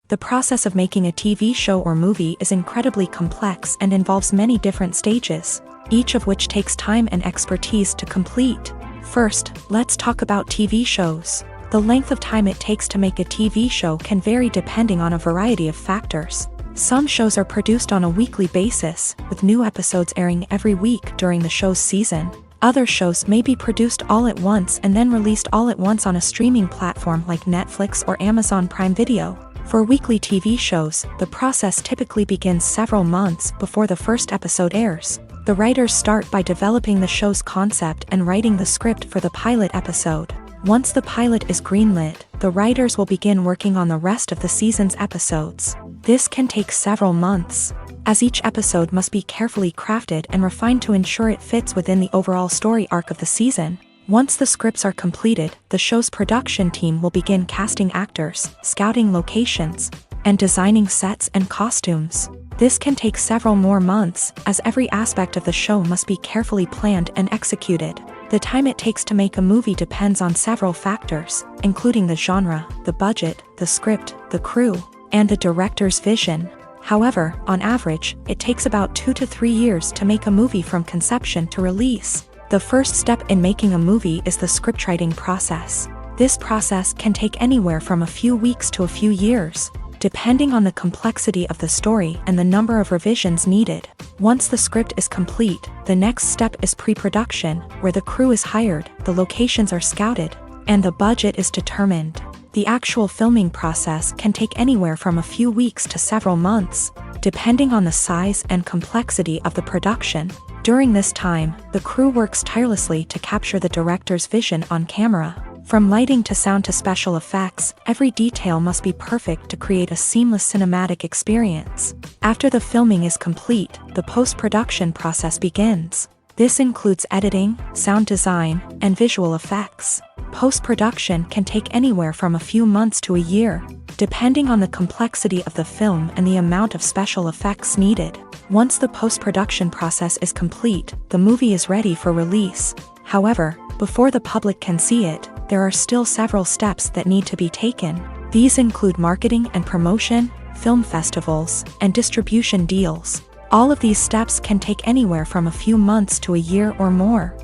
The process of making a TV show or movie is incredibly complex and involves many different stages. each of which takes time and expertise to complete. First, let's talk about TV shows. The length of time it takes to make a TV show can vary depending on a variety of factors. Some shows are produced on a weekly basis, with new episodes airing every week during the show's season. Other shows may be produced all at once and then released all at once on a streaming platform like Netflix or Amazon Prime Video. For weekly TV shows, the process typically begins several months before the first episode airs. The writers start by developing the show's concept and writing the script for the pilot episode. Once the pilot is greenlit, the writers will begin working on the rest of the season's episodes. This can take several months, as each episode must be carefully crafted and refined to ensure it fits within the overall story arc of the season. Once the scripts are completed, the show's production team will begin casting actors, scouting locations, and designing sets and costumes. This can take several more months, as every aspect of the show must be carefully planned and executed. The time it takes to make a movie depends on several factors, including the genre, the budget, the script, the crew, and the director's vision. However, on average, it takes about 2 to 3 years to make a movie from conception to release. The first step in making a movie is the scriptwriting process. This process can take anywhere from a few weeks to a few years, depending on the complexity of the story and the number of revisions needed. Once the script is complete, the next step is pre-production, where the crew is hired, the locations are scouted, and the budget is determined. The actual filming process can take anywhere from a few weeks to several months, depending on the size and complexity of the production. During this time, the crew works tirelessly to capture the director's vision on camera. From lighting to sound to special effects, every detail must be perfect to create a seamless cinematic experience. After the filming is complete, the post-production process begins. This includes editing, sound design, and visual effects. Post-production can take anywhere from a few months to a year, depending on the complexity of the film and the amount of special effects needed. Once the post-production process is complete, the movie is ready for release. However, before the public can see it, there are still several steps that need to be taken. These include marketing and promotion, film festivals, and distribution deals. All of these steps can take anywhere from a few months to a year or more.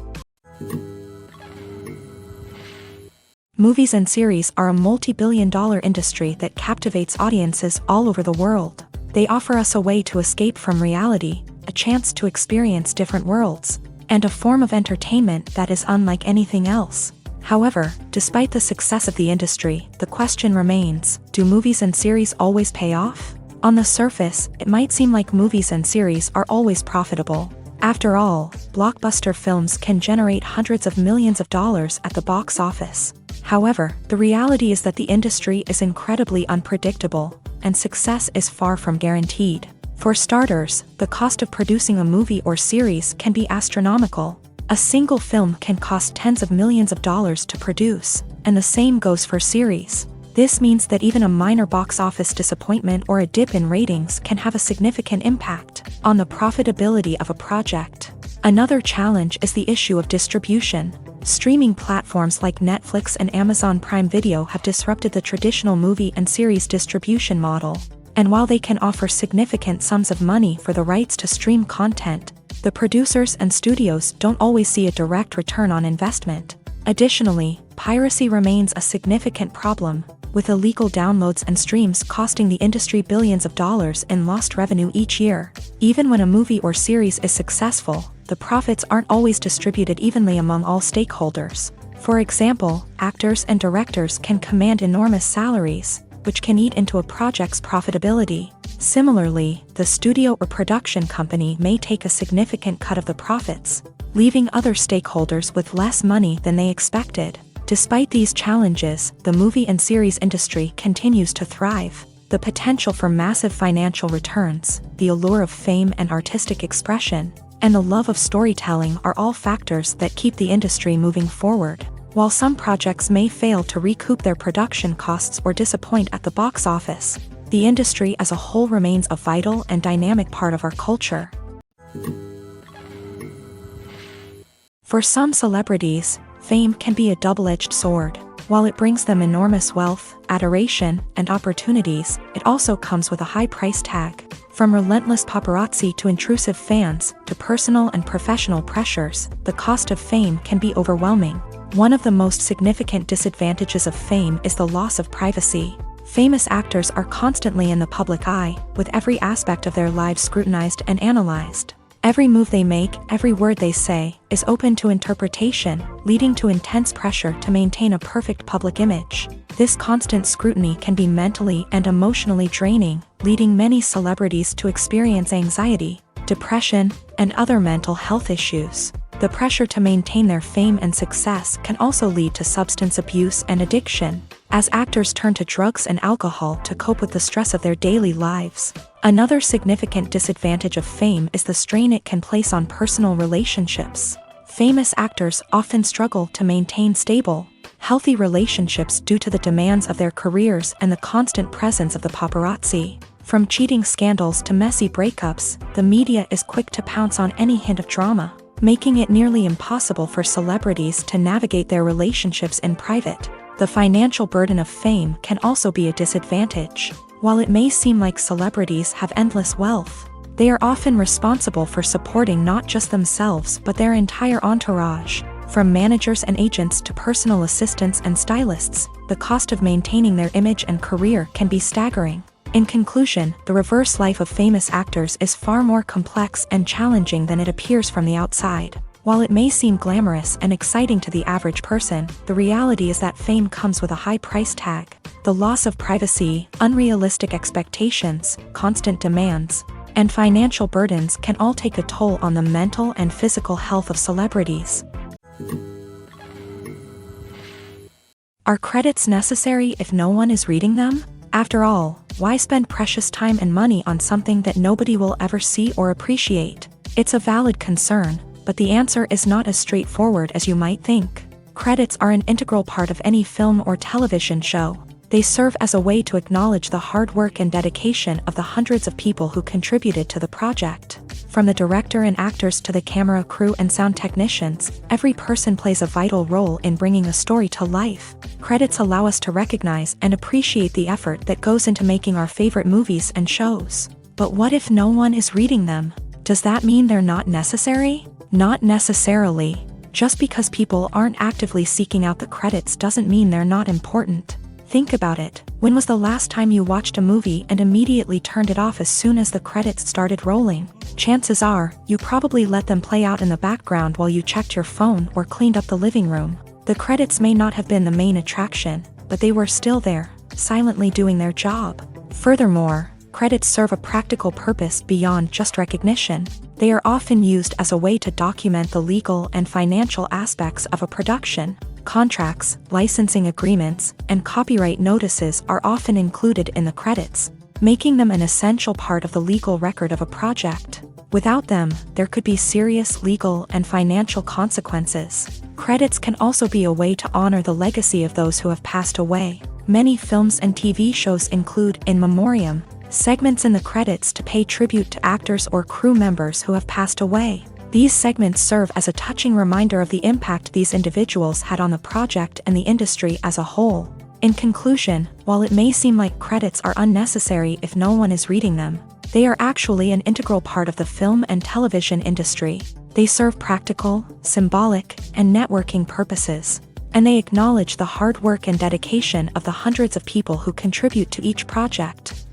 Movies and series are a multi-billion-dollar industry that captivates audiences all over the world. They offer us a way to escape from reality, a chance to experience different worlds, and a form of entertainment that is unlike anything else. However, despite the success of the industry, the question remains, do movies and series always pay off? On the surface, it might seem like movies and series are always profitable. After all, blockbuster films can generate hundreds of millions of dollars at the box office. However, the reality is that the industry is incredibly unpredictable, and success is far from guaranteed. For starters, the cost of producing a movie or series can be astronomical. A single film can cost tens of millions of dollars to produce, and the same goes for series. This means that even a minor box office disappointment or a dip in ratings can have a significant impact on the profitability of a project. Another challenge is the issue of distribution. Streaming platforms like Netflix and Amazon Prime Video have disrupted the traditional movie and series distribution model. And while they can offer significant sums of money for the rights to stream content, the producers and studios don't always see a direct return on investment. Additionally, piracy remains a significant problem, with illegal downloads and streams costing the industry billions of dollars in lost revenue each year. Even when a movie or series is successful, the profits aren't always distributed evenly among all stakeholders. For example, actors and directors can command enormous salaries, which can eat into a project's profitability. Similarly, the studio or production company may take a significant cut of the profits, leaving other stakeholders with less money than they expected. Despite these challenges, the movie and series industry continues to thrive. The potential for massive financial returns, the allure of fame and artistic expression, and the love of storytelling are all factors that keep the industry moving forward. While some projects may fail to recoup their production costs or disappoint at the box office, the industry as a whole remains a vital and dynamic part of our culture. For some celebrities, fame can be a double-edged sword. While it brings them enormous wealth, adoration, and opportunities, it also comes with a high price tag. From relentless paparazzi to intrusive fans, to personal and professional pressures, the cost of fame can be overwhelming. One of the most significant disadvantages of fame is the loss of privacy. Famous actors are constantly in the public eye, with every aspect of their lives scrutinized and analyzed. Every move they make, every word they say, is open to interpretation, leading to intense pressure to maintain a perfect public image. This constant scrutiny can be mentally and emotionally draining, leading many celebrities to experience anxiety, depression, and other mental health issues. The pressure to maintain their fame and success can also lead to substance abuse and addiction, as actors turn to drugs and alcohol to cope with the stress of their daily lives. Another significant disadvantage of fame is the strain it can place on personal relationships. Famous actors often struggle to maintain stable, healthy relationships due to the demands of their careers and the constant presence of the paparazzi. From cheating scandals to messy breakups, the media is quick to pounce on any hint of drama, making it nearly impossible for celebrities to navigate their relationships in private. The financial burden of fame can also be a disadvantage. While it may seem like celebrities have endless wealth, they are often responsible for supporting not just themselves but their entire entourage. From managers and agents to personal assistants and stylists, the cost of maintaining their image and career can be staggering. In conclusion, the reverse life of famous actors is far more complex and challenging than it appears from the outside. While it may seem glamorous and exciting to the average person, the reality is that fame comes with a high price tag. The loss of privacy, unrealistic expectations, constant demands, and financial burdens can all take a toll on the mental and physical health of celebrities. Are credits necessary if no one is reading them? After all, why spend precious time and money on something that nobody will ever see or appreciate? It's a valid concern, but the answer is not as straightforward as you might think. Credits are an integral part of any film or television show. They serve as a way to acknowledge the hard work and dedication of the hundreds of people who contributed to the project. From the director and actors to the camera crew and sound technicians, every person plays a vital role in bringing a story to life. Credits allow us to recognize and appreciate the effort that goes into making our favorite movies and shows. But what if no one is reading them? Does that mean they're not necessary? Not necessarily. Just because people aren't actively seeking out the credits doesn't mean they're not important. Think about it. When was the last time you watched a movie and immediately turned it off as soon as the credits started rolling? Chances are, you probably let them play out in the background while you checked your phone or cleaned up the living room. The credits may not have been the main attraction, but they were still there, silently doing their job. Furthermore, credits serve a practical purpose beyond just recognition. They are often used as a way to document the legal and financial aspects of a production. Contracts, licensing agreements, and copyright notices are often included in the credits, making them an essential part of the legal record of a project. Without them, there could be serious legal and financial consequences. Credits can also be a way to honor the legacy of those who have passed away. Many films and TV shows include in memoriam segments in the credits to pay tribute to actors or crew members who have passed away. These segments serve as a touching reminder of the impact these individuals had on the project and the industry as a whole. In conclusion, while it may seem like credits are unnecessary if no one is reading them, they are actually an integral part of the film and television industry. They serve practical, symbolic, and networking purposes, and they acknowledge the hard work and dedication of the hundreds of people who contribute to each project.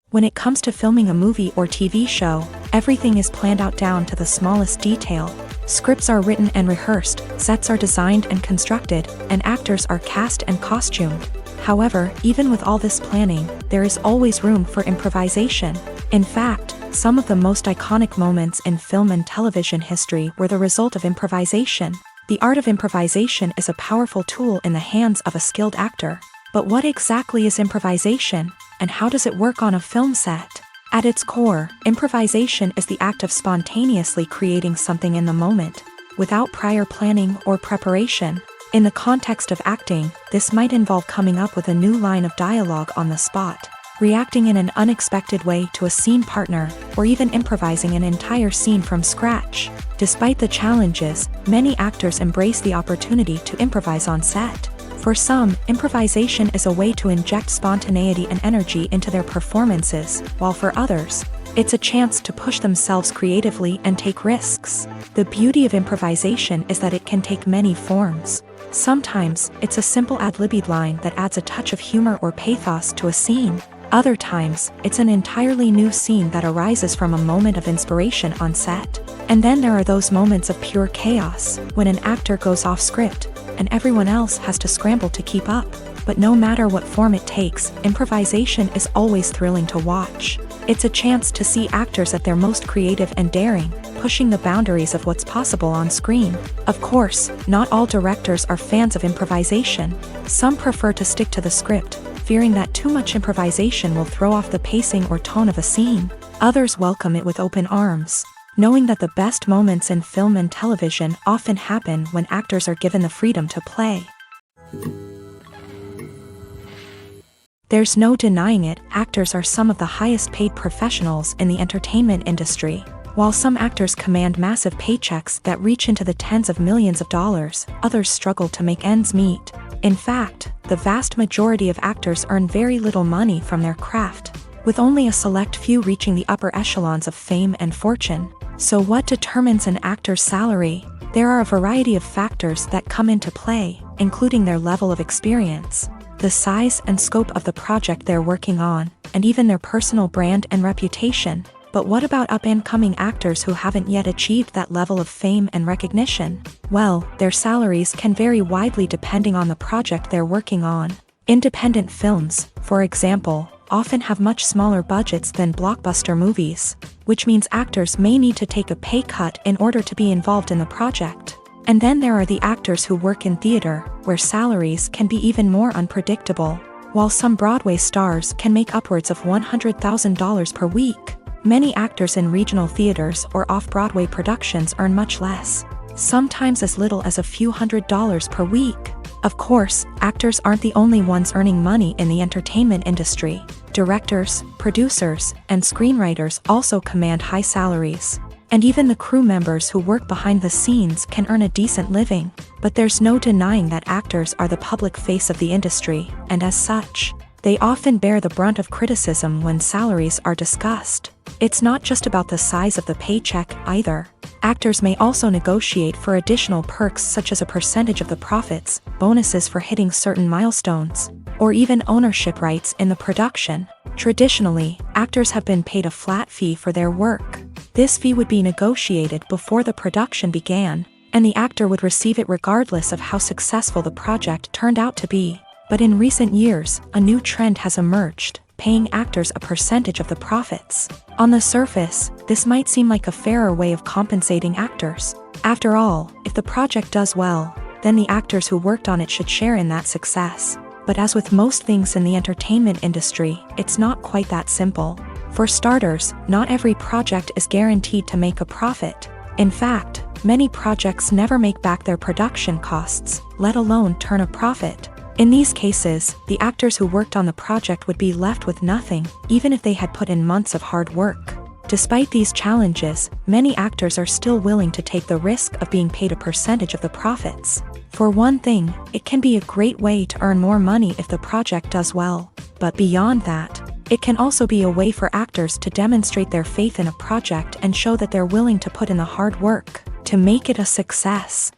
When it comes to filming a movie or TV show, everything is planned out down to the smallest detail. Scripts are written and rehearsed, sets are designed and constructed, and actors are cast and costumed. However, even with all this planning, there is always room for improvisation. In fact, some of the most iconic moments in film and television history were the result of improvisation. The art of improvisation is a powerful tool in the hands of a skilled actor. But what exactly is improvisation, and how does it work on a film set? At its core, improvisation is the act of spontaneously creating something in the moment, without prior planning or preparation. In the context of acting, this might involve coming up with a new line of dialogue on the spot, reacting in an unexpected way to a scene partner, or even improvising an entire scene from scratch. Despite the challenges, many actors embrace the opportunity to improvise on set. For some, improvisation is a way to inject spontaneity and energy into their performances, while for others, it's a chance to push themselves creatively and take risks. The beauty of improvisation is that it can take many forms. Sometimes, it's a simple ad-libbed line that adds a touch of humor or pathos to a scene. Other times, it's an entirely new scene that arises from a moment of inspiration on set. And then there are those moments of pure chaos, when an actor goes off script, and everyone else has to scramble to keep up. But no matter what form it takes, improvisation is always thrilling to watch. It's a chance to see actors at their most creative and daring, pushing the boundaries of what's possible on screen. Of course, not all directors are fans of improvisation. Some prefer to stick to the script, fearing that too much improvisation will throw off the pacing or tone of a scene. Others welcome it with open arms, knowing that the best moments in film and television often happen when actors are given the freedom to play. There's no denying it, actors are some of the highest paid professionals in the entertainment industry. While some actors command massive paychecks that reach into the tens of millions of dollars, others struggle to make ends meet. In fact, the vast majority of actors earn very little money from their craft, with only a select few reaching the upper echelons of fame and fortune. So what determines an actor's salary? There are a variety of factors that come into play, including their level of experience, the size and scope of the project they're working on, and even their personal brand and reputation. But what about up-and-coming actors who haven't yet achieved that level of fame and recognition? Well, their salaries can vary widely depending on the project they're working on. Independent films, for example, often have much smaller budgets than blockbuster movies, which means actors may need to take a pay cut in order to be involved in the project. And then there are the actors who work in theater, where salaries can be even more unpredictable. While some Broadway stars can make upwards of $100,000 per week, many actors in regional theaters or off-Broadway productions earn much less, sometimes as little as a few $100s per week. Of course, actors aren't the only ones earning money in the entertainment industry. Directors, producers, and screenwriters also command high salaries. And even the crew members who work behind the scenes can earn a decent living. But there's no denying that actors are the public face of the industry, and as such, they often bear the brunt of criticism when salaries are discussed. It's not just about the size of the paycheck, either. Actors may also negotiate for additional perks such as a percentage of the profits, bonuses for hitting certain milestones, or even ownership rights in the production. Traditionally, actors have been paid a flat fee for their work. This fee would be negotiated before the production began, and the actor would receive it regardless of how successful the project turned out to be. But in recent years, a new trend has emerged, paying actors a percentage of the profits. On the surface, this might seem like a fairer way of compensating actors. After all, if the project does well, then the actors who worked on it should share in that success. But as with most things in the entertainment industry, it's not quite that simple. For starters, not every project is guaranteed to make a profit. In fact, many projects never make back their production costs, let alone turn a profit. In these cases, the actors who worked on the project would be left with nothing, even if they had put in months of hard work. Despite these challenges, many actors are still willing to take the risk of being paid a percentage of the profits. For one thing, it can be a great way to earn more money if the project does well. But beyond that, it can also be a way for actors to demonstrate their faith in a project and show that they're willing to put in the hard work to make it a success.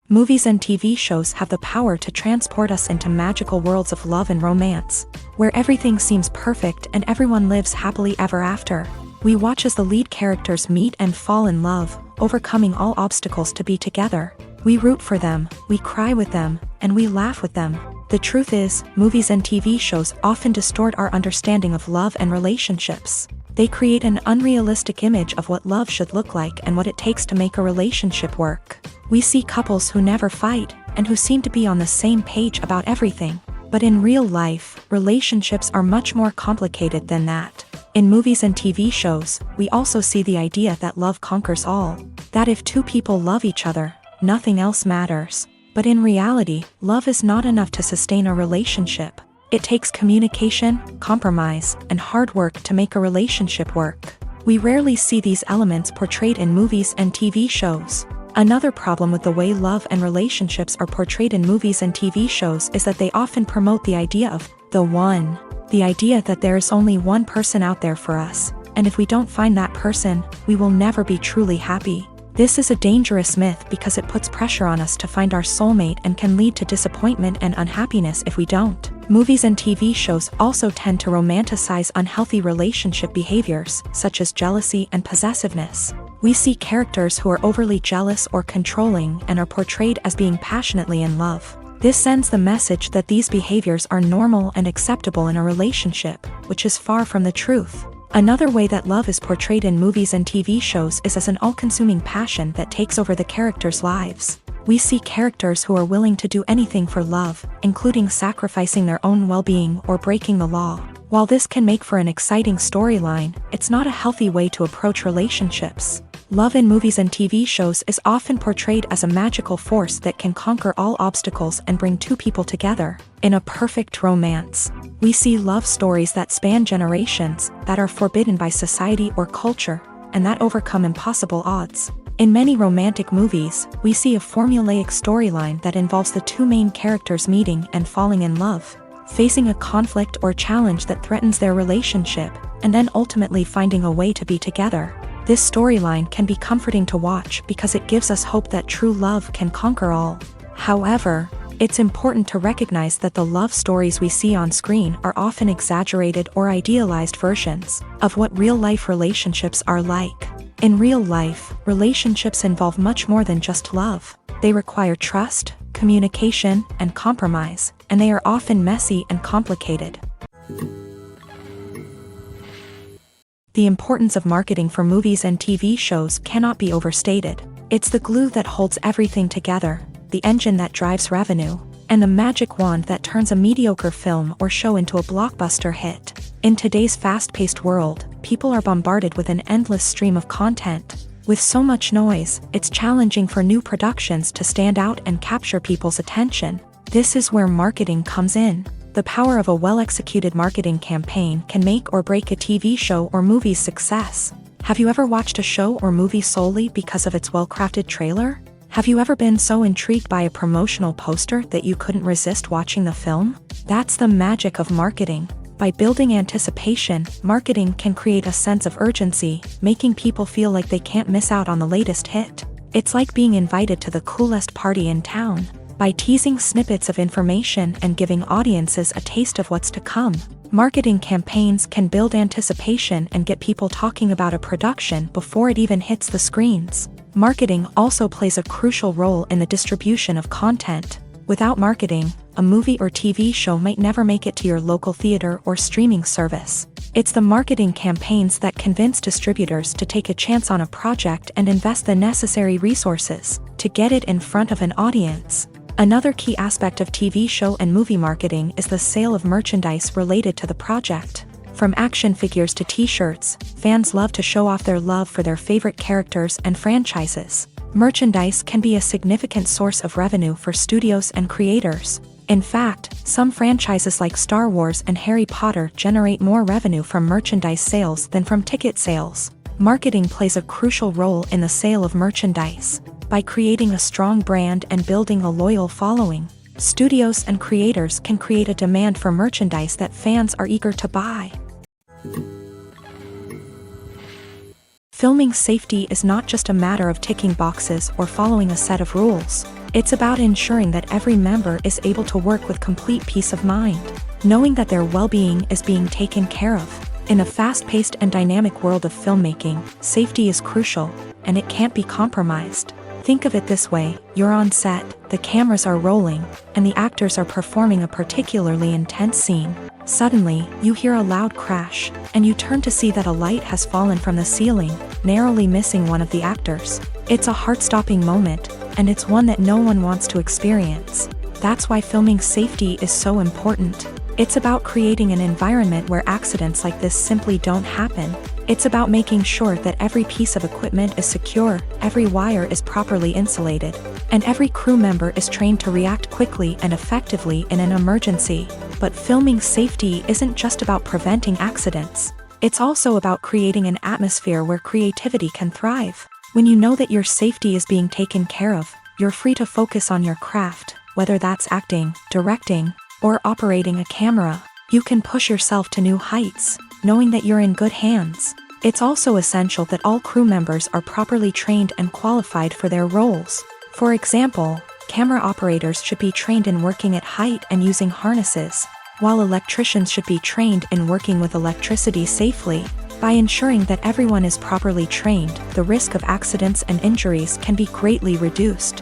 Movies and TV shows have the power to transport us into magical worlds of love and romance, where everything seems perfect and everyone lives happily ever after. We watch as the lead characters meet and fall in love, overcoming all obstacles to be together. We root for them, we cry with them, and we laugh with them. The truth is, movies and TV shows often distort our understanding of love and relationships. They create an unrealistic image of what love should look like and what it takes to make a relationship work. We see couples who never fight, and who seem to be on the same page about everything. But in real life, relationships are much more complicated than that. In movies and TV shows, we also see the idea that love conquers all. That if two people love each other, nothing else matters. But in reality, love is not enough to sustain a relationship. It takes communication, compromise, and hard work to make a relationship work. We rarely see these elements portrayed in movies and TV shows. Another problem with the way love and relationships are portrayed in movies and TV shows is that they often promote the idea of the one. The idea that there is only one person out there for us, and if we don't find that person, we will never be truly happy. This is a dangerous myth because it puts pressure on us to find our soulmate and can lead to disappointment and unhappiness if we don't. Movies and TV shows also tend to romanticize unhealthy relationship behaviors, such as jealousy and possessiveness. We see characters who are overly jealous or controlling and are portrayed as being passionately in love. This sends the message that these behaviors are normal and acceptable in a relationship, which is far from the truth. Another way that love is portrayed in movies and TV shows is as an all-consuming passion that takes over the characters' lives. We see characters who are willing to do anything for love, including sacrificing their own well-being or breaking the law. While this can make for an exciting storyline, it's not a healthy way to approach relationships. Love in movies and TV shows is often portrayed as a magical force that can conquer all obstacles and bring two people together. In a perfect romance, we see love stories that span generations, that are forbidden by society or culture, and that overcome impossible odds. In many romantic movies, we see a formulaic storyline that involves the two main characters meeting and falling in love, facing a conflict or challenge that threatens their relationship, and then ultimately finding a way to be together. This storyline can be comforting to watch because it gives us hope that true love can conquer all. However, it's important to recognize that the love stories we see on screen are often exaggerated or idealized versions of what real-life relationships are like. In real life, relationships involve much more than just love. They require trust, communication, and compromise, and they are often messy and complicated. The importance of marketing for movies and TV shows cannot be overstated. It's the glue that holds everything together, the engine that drives revenue, and the magic wand that turns a mediocre film or show into a blockbuster hit. In today's fast-paced world, people are bombarded with an endless stream of content. With so much noise, it's challenging for new productions to stand out and capture people's attention. This is where marketing comes in. The power of a well-executed marketing campaign can make or break a TV show or movie's success. Have you ever watched a show or movie solely because of its well-crafted trailer? Have you ever been so intrigued by a promotional poster that you couldn't resist watching the film? That's the magic of marketing. By building anticipation, marketing can create a sense of urgency, making people feel like they can't miss out on the latest hit. It's like being invited to the coolest party in town. By teasing snippets of information and giving audiences a taste of what's to come, marketing campaigns can build anticipation and get people talking about a production before it even hits the screens. Marketing also plays a crucial role in the distribution of content. Without marketing, a movie or TV show might never make it to your local theater or streaming service. It's the marketing campaigns that convince distributors to take a chance on a project and invest the necessary resources to get it in front of an audience. Another key aspect of TV show and movie marketing is the sale of merchandise related to the project. From action figures to t-shirts, fans love to show off their love for their favorite characters and franchises. Merchandise can be a significant source of revenue for studios and creators. In fact, some franchises like Star Wars and Harry Potter generate more revenue from merchandise sales than from ticket sales. Marketing plays a crucial role in the sale of merchandise. By creating a strong brand and building a loyal following, studios and creators can create a demand for merchandise that fans are eager to buy. Filming safety is not just a matter of ticking boxes or following a set of rules. It's about ensuring that every member is able to work with complete peace of mind, knowing that their well-being is being taken care of. In a fast-paced and dynamic world of filmmaking, safety is crucial, and it can't be compromised. Think of it this way: you're on set, the cameras are rolling, and the actors are performing a particularly intense scene. Suddenly, you hear a loud crash, and you turn to see that a light has fallen from the ceiling, narrowly missing one of the actors. It's a heart-stopping moment, and it's one that no one wants to experience. That's why filming safety is so important. It's about creating an environment where accidents like this simply don't happen. It's about making sure that every piece of equipment is secure, every wire is properly insulated, and every crew member is trained to react quickly and effectively in an emergency. But filming safety isn't just about preventing accidents. It's also about creating an atmosphere where creativity can thrive. When you know that your safety is being taken care of, you're free to focus on your craft, whether that's acting, directing, or operating a camera. You can push yourself to new heights, knowing that you're in good hands. It's also essential that all crew members are properly trained and qualified for their roles. For example, camera operators should be trained in working at height and using harnesses, while electricians should be trained in working with electricity safely. By ensuring that everyone is properly trained, the risk of accidents and injuries can be greatly reduced.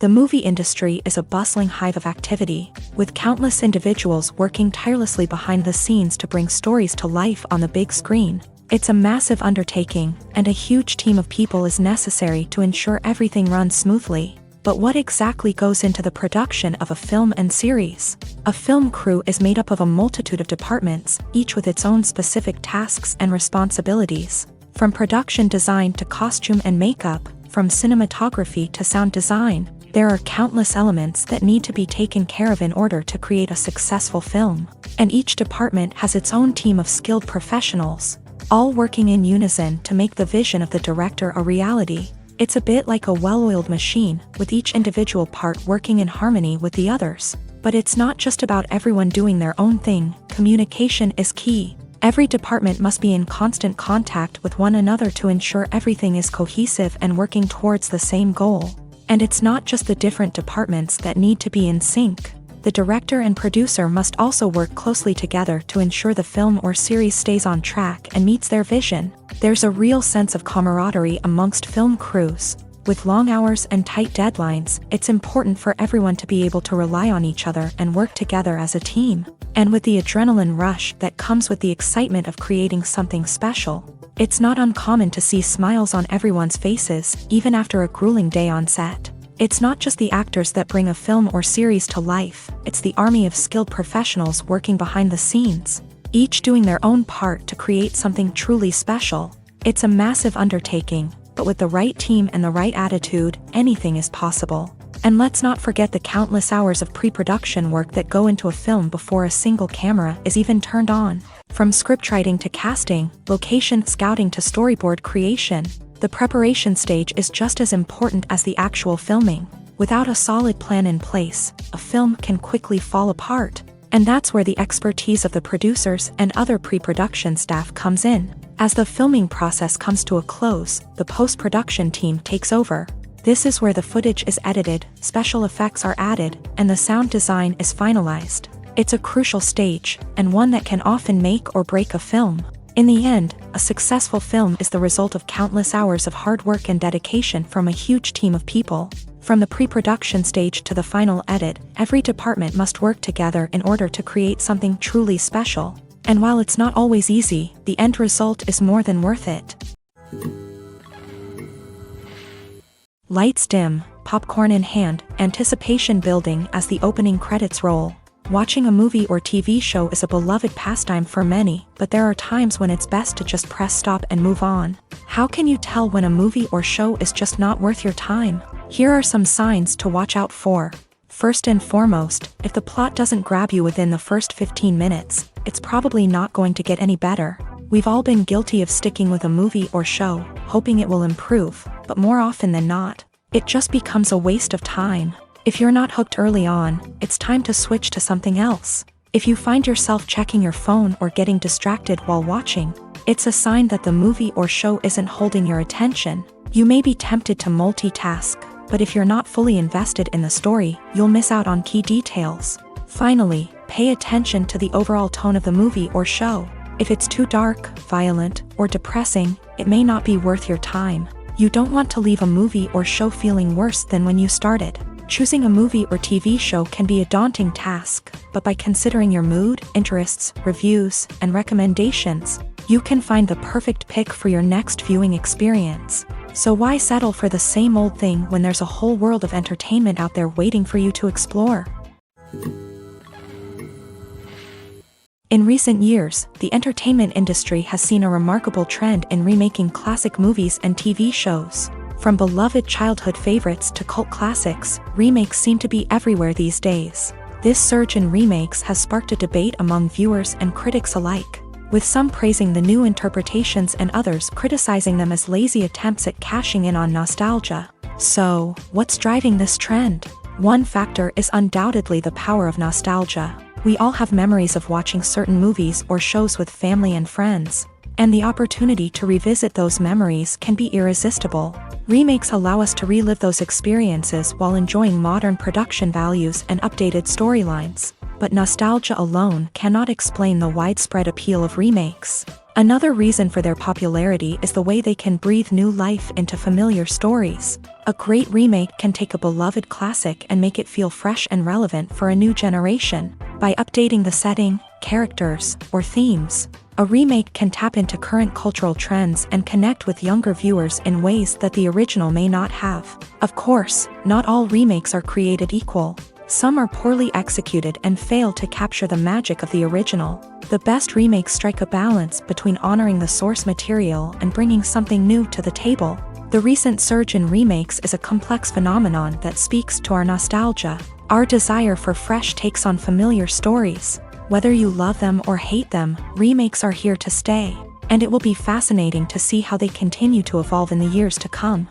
The movie industry is a bustling hive of activity, with countless individuals working tirelessly behind the scenes to bring stories to life on the big screen. It's a massive undertaking, and a huge team of people is necessary to ensure everything runs smoothly. But what exactly goes into the production of a film and series? A film crew is made up of a multitude of departments, each with its own specific tasks and responsibilities. From production design to costume and makeup, from cinematography to sound design, there are countless elements that need to be taken care of in order to create a successful film. And each department has its own team of skilled professionals, all working in unison to make the vision of the director a reality. It's a bit like a well-oiled machine, with each individual part working in harmony with the others. But it's not just about everyone doing their own thing. Communication is key. Every department must be in constant contact with one another to ensure everything is cohesive and working towards the same goal. And it's not just the different departments that need to be in sync. The director and producer must also work closely together to ensure the film or series stays on track and meets their vision. There's a real sense of camaraderie amongst film crews. With long hours and tight deadlines, it's important for everyone to be able to rely on each other and work together as a team. And with the adrenaline rush that comes with the excitement of creating something special, it's not uncommon to see smiles on everyone's faces, even after a grueling day on set. It's not just the actors that bring a film or series to life, it's the army of skilled professionals working behind the scenes, each doing their own part to create something truly special. It's a massive undertaking, but with the right team and the right attitude, anything is possible. And let's not forget the countless hours of pre-production work that go into a film before a single camera is even turned on. From scriptwriting to casting, location scouting to storyboard creation, the preparation stage is just as important as the actual filming. Without a solid plan in place, a film can quickly fall apart. And that's where the expertise of the producers and other pre-production staff comes in. As the filming process comes to a close, the post-production team takes over. This is where the footage is edited, special effects are added, and the sound design is finalized. It's a crucial stage, and one that can often make or break a film. In the end, a successful film is the result of countless hours of hard work and dedication from a huge team of people. From the pre-production stage to the final edit, every department must work together in order to create something truly special. And while it's not always easy, the end result is more than worth it. Lights dim, popcorn in hand, anticipation building as the opening credits roll. Watching a movie or TV show is a beloved pastime for many, but there are times when it's best to just press stop and move on. How can you tell when a movie or show is just not worth your time? Here are some signs to watch out for. First and foremost, if the plot doesn't grab you within the first 15 minutes, it's probably not going to get any better. We've all been guilty of sticking with a movie or show, hoping it will improve, but more often than not, it just becomes a waste of time. If you're not hooked early on, it's time to switch to something else. If you find yourself checking your phone or getting distracted while watching, it's a sign that the movie or show isn't holding your attention. You may be tempted to multitask, but if you're not fully invested in the story, you'll miss out on key details. Finally, pay attention to the overall tone of the movie or show. If it's too dark, violent, or depressing, it may not be worth your time. You don't want to leave a movie or show feeling worse than when you started. Choosing a movie or TV show can be a daunting task, but by considering your mood, interests, reviews, and recommendations, you can find the perfect pick for your next viewing experience. So why settle for the same old thing when there's a whole world of entertainment out there waiting for you to explore? In recent years, the entertainment industry has seen a remarkable trend in remaking classic movies and TV shows. From beloved childhood favorites to cult classics, remakes seem to be everywhere these days. This surge in remakes has sparked a debate among viewers and critics alike. with some praising the new interpretations and others criticizing them as lazy attempts at cashing in on nostalgia. So, what's driving this trend? One factor is undoubtedly the power of nostalgia. We all have memories of watching certain movies or shows with family and friends, and the opportunity to revisit those memories can be irresistible. Remakes allow us to relive those experiences while enjoying modern production values and updated storylines. But nostalgia alone cannot explain the widespread appeal of remakes. Another reason for their popularity is the way they can breathe new life into familiar stories. A great remake can take a beloved classic and make it feel fresh and relevant for a new generation. By updating the setting, characters, or themes, a remake can tap into current cultural trends and connect with younger viewers in ways that the original may not have. Of course, not all remakes are created equal. Some are poorly executed and fail to capture the magic of the original. The best remakes strike a balance between honoring the source material and bringing something new to the table. The recent surge in remakes is a complex phenomenon that speaks to our nostalgia, our desire for fresh takes on familiar stories. Whether you love them or hate them, remakes are here to stay, and it will be fascinating to see how they continue to evolve in the years to come.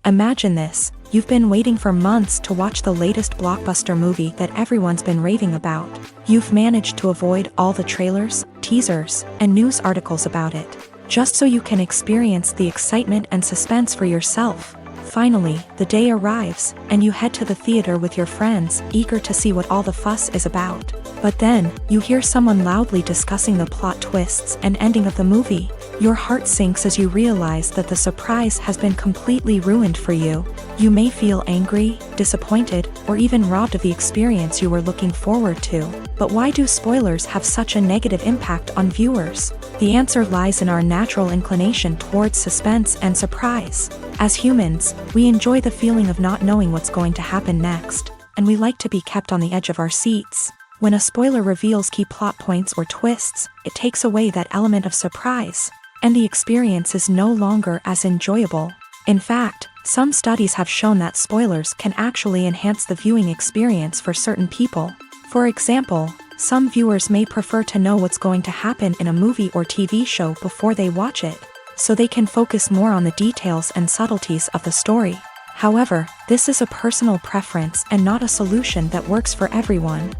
Imagine this, you've been waiting for months to watch the latest blockbuster movie that everyone's been raving about. You've managed to avoid all the trailers, teasers, and news articles about it, just so you can experience the excitement and suspense for yourself. Finally, the day arrives, and you head to the theater with your friends, eager to see what all the fuss is about. But then, you hear someone loudly discussing the plot twists and ending of the movie. Your heart sinks as you realize that the surprise has been completely ruined for you. You may feel angry, disappointed, or even robbed of the experience you were looking forward to. But why do spoilers have such a negative impact on viewers? The answer lies in our natural inclination towards suspense and surprise. As humans, we enjoy the feeling of not knowing what's going to happen next, and we like to be kept on the edge of our seats. When a spoiler reveals key plot points or twists, it takes away that element of surprise, and the experience is no longer as enjoyable. In fact, some studies have shown that spoilers can actually enhance the viewing experience for certain people. For example, some viewers may prefer to know what's going to happen in a movie or TV show before they watch it, so they can focus more on the details and subtleties of the story. However, this is a personal preference and not a solution that works for everyone.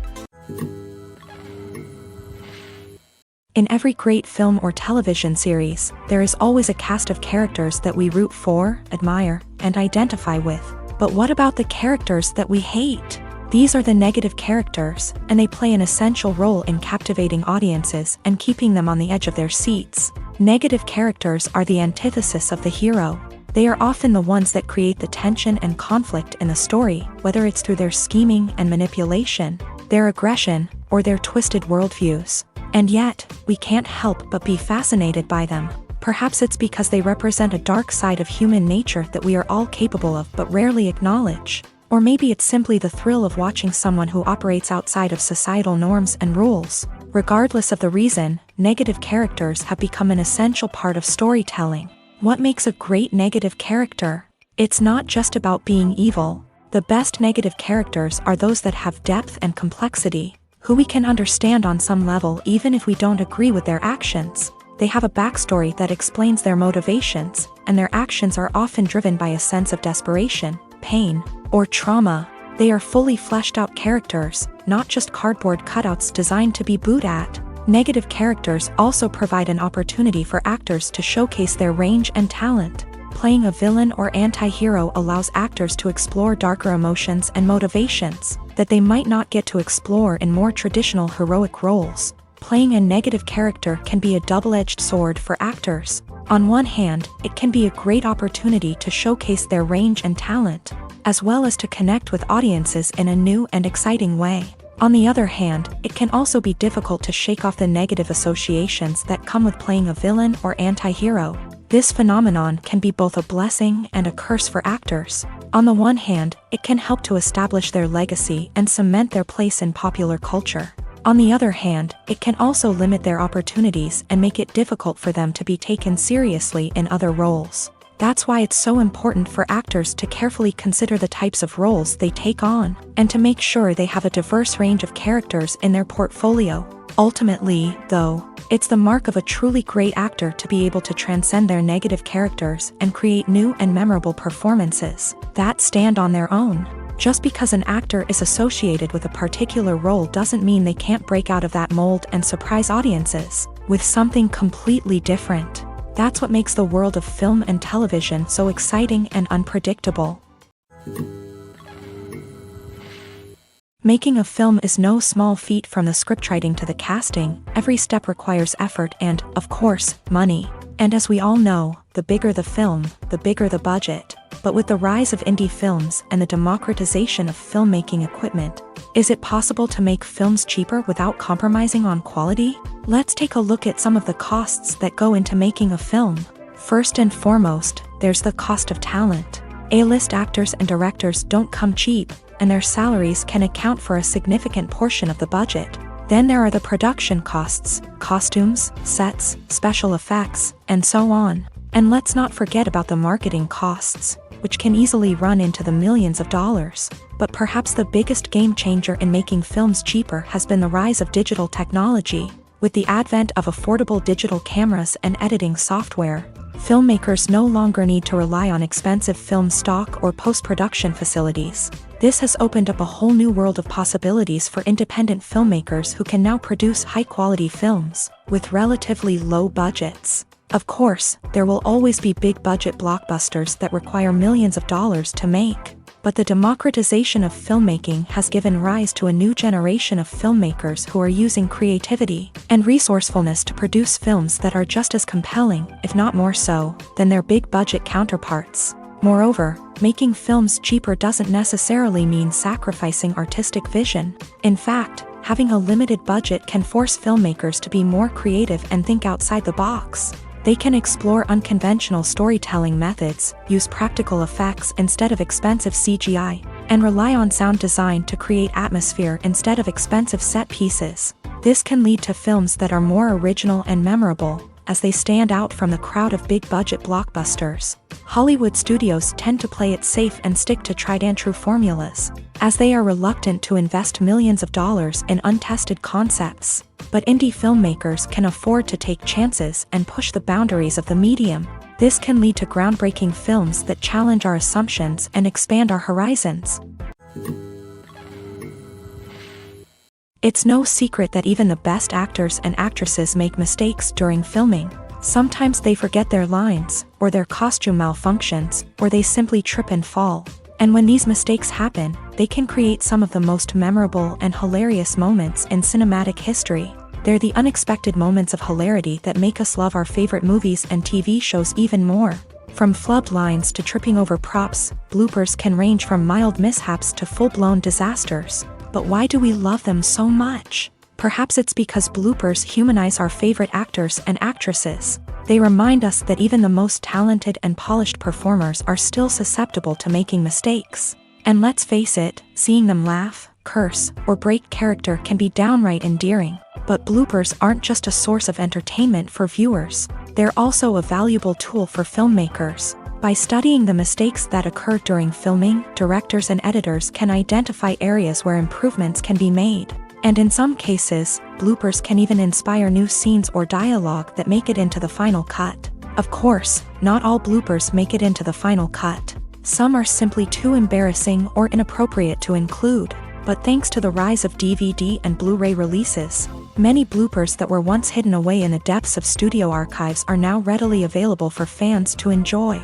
In every great film or television series, there is always a cast of characters that we root for, admire, and identify with. But what about the characters that we hate? These are the negative characters, and they play an essential role in captivating audiences and keeping them on the edge of their seats. Negative characters are the antithesis of the hero. They are often the ones that create the tension and conflict in the story, whether it's through their scheming and manipulation, their aggression, or their twisted worldviews. And yet, we can't help but be fascinated by them. Perhaps it's because they represent a dark side of human nature that we are all capable of but rarely acknowledge. Or maybe it's simply the thrill of watching someone who operates outside of societal norms and rules. Regardless of the reason, negative characters have become an essential part of storytelling. What makes a great negative character? It's not just about being evil. The best negative characters are those that have depth and complexity, who we can understand on some level even if we don't agree with their actions. They have a backstory that explains their motivations, and their actions are often driven by a sense of desperation, pain, or trauma. They are fully fleshed out characters, not just cardboard cutouts designed to be booed at. Negative characters also provide an opportunity for actors to showcase their range and talent. Playing a villain or anti-hero allows actors to explore darker emotions and motivations that they might not get to explore in more traditional heroic roles. Playing a negative character can be a double-edged sword for actors. On one hand, it can be a great opportunity to showcase their range and talent, as well as to connect with audiences in a new and exciting way. On the other hand, it can also be difficult to shake off the negative associations that come with playing a villain or anti-hero. This phenomenon can be both a blessing and a curse for actors. On the one hand, it can help to establish their legacy and cement their place in popular culture. On the other hand, it can also limit their opportunities and make it difficult for them to be taken seriously in other roles. That's why it's so important for actors to carefully consider the types of roles they take on, and to make sure they have a diverse range of characters in their portfolio. Ultimately, though, it's the mark of a truly great actor to be able to transcend their negative characters and create new and memorable performances that stand on their own. Just because an actor is associated with a particular role doesn't mean they can't break out of that mold and surprise audiences with something completely different. That's what makes the world of film and television so exciting and unpredictable. Making a film is no small feat. From the scriptwriting to the casting, every step requires effort and, of course, money. And as we all know, the bigger the film, the bigger the budget. But with the rise of indie films and the democratization of filmmaking equipment, is it possible to make films cheaper without compromising on quality? Let's take a look at some of the costs that go into making a film. First and foremost, there's the cost of talent. A-list actors and directors don't come cheap, and their salaries can account for a significant portion of the budget. Then there are the production costs, costumes, sets, special effects, and so on. And let's not forget about the marketing costs, which can easily run into the millions of dollars. But perhaps the biggest game changer in making films cheaper has been the rise of digital technology. With the advent of affordable digital cameras and editing software, filmmakers no longer need to rely on expensive film stock or post-production facilities. This has opened up a whole new world of possibilities for independent filmmakers who can now produce high-quality films with relatively low budgets. Of course, there will always be big-budget blockbusters that require millions of dollars to make. But the democratization of filmmaking has given rise to a new generation of filmmakers who are using creativity and resourcefulness to produce films that are just as compelling, if not more so, than their big-budget counterparts. Moreover, making films cheaper doesn't necessarily mean sacrificing artistic vision. In fact, having a limited budget can force filmmakers to be more creative and think outside the box. They can explore unconventional storytelling methods, use practical effects instead of expensive CGI, and rely on sound design to create atmosphere instead of expensive set pieces. This can lead to films that are more original and memorable, as they stand out from the crowd of big-budget blockbusters. Hollywood studios tend to play it safe and stick to tried-and-true formulas, as they are reluctant to invest millions of dollars in untested concepts. But indie filmmakers can afford to take chances and push the boundaries of the medium. This can lead to groundbreaking films that challenge our assumptions and expand our horizons. It's no secret that even the best actors and actresses make mistakes during filming. Sometimes they forget their lines, or their costume malfunctions, or they simply trip and fall. And when these mistakes happen, they can create some of the most memorable and hilarious moments in cinematic history. They're the unexpected moments of hilarity that make us love our favorite movies and TV shows even more. From flubbed lines to tripping over props, bloopers can range from mild mishaps to full-blown disasters. But why do we love them so much? Perhaps it's because bloopers humanize our favorite actors and actresses. They remind us that even the most talented and polished performers are still susceptible to making mistakes. And let's face it, seeing them laugh, curse, or break character can be downright endearing. But bloopers aren't just a source of entertainment for viewers. They're also a valuable tool for filmmakers. By studying the mistakes that occur during filming, directors and editors can identify areas where improvements can be made. And in some cases, bloopers can even inspire new scenes or dialogue that make it into the final cut. Of course, not all bloopers make it into the final cut. Some are simply too embarrassing or inappropriate to include. But thanks to the rise of DVD and Blu-ray releases, many bloopers that were once hidden away in the depths of studio archives are now readily available for fans to enjoy.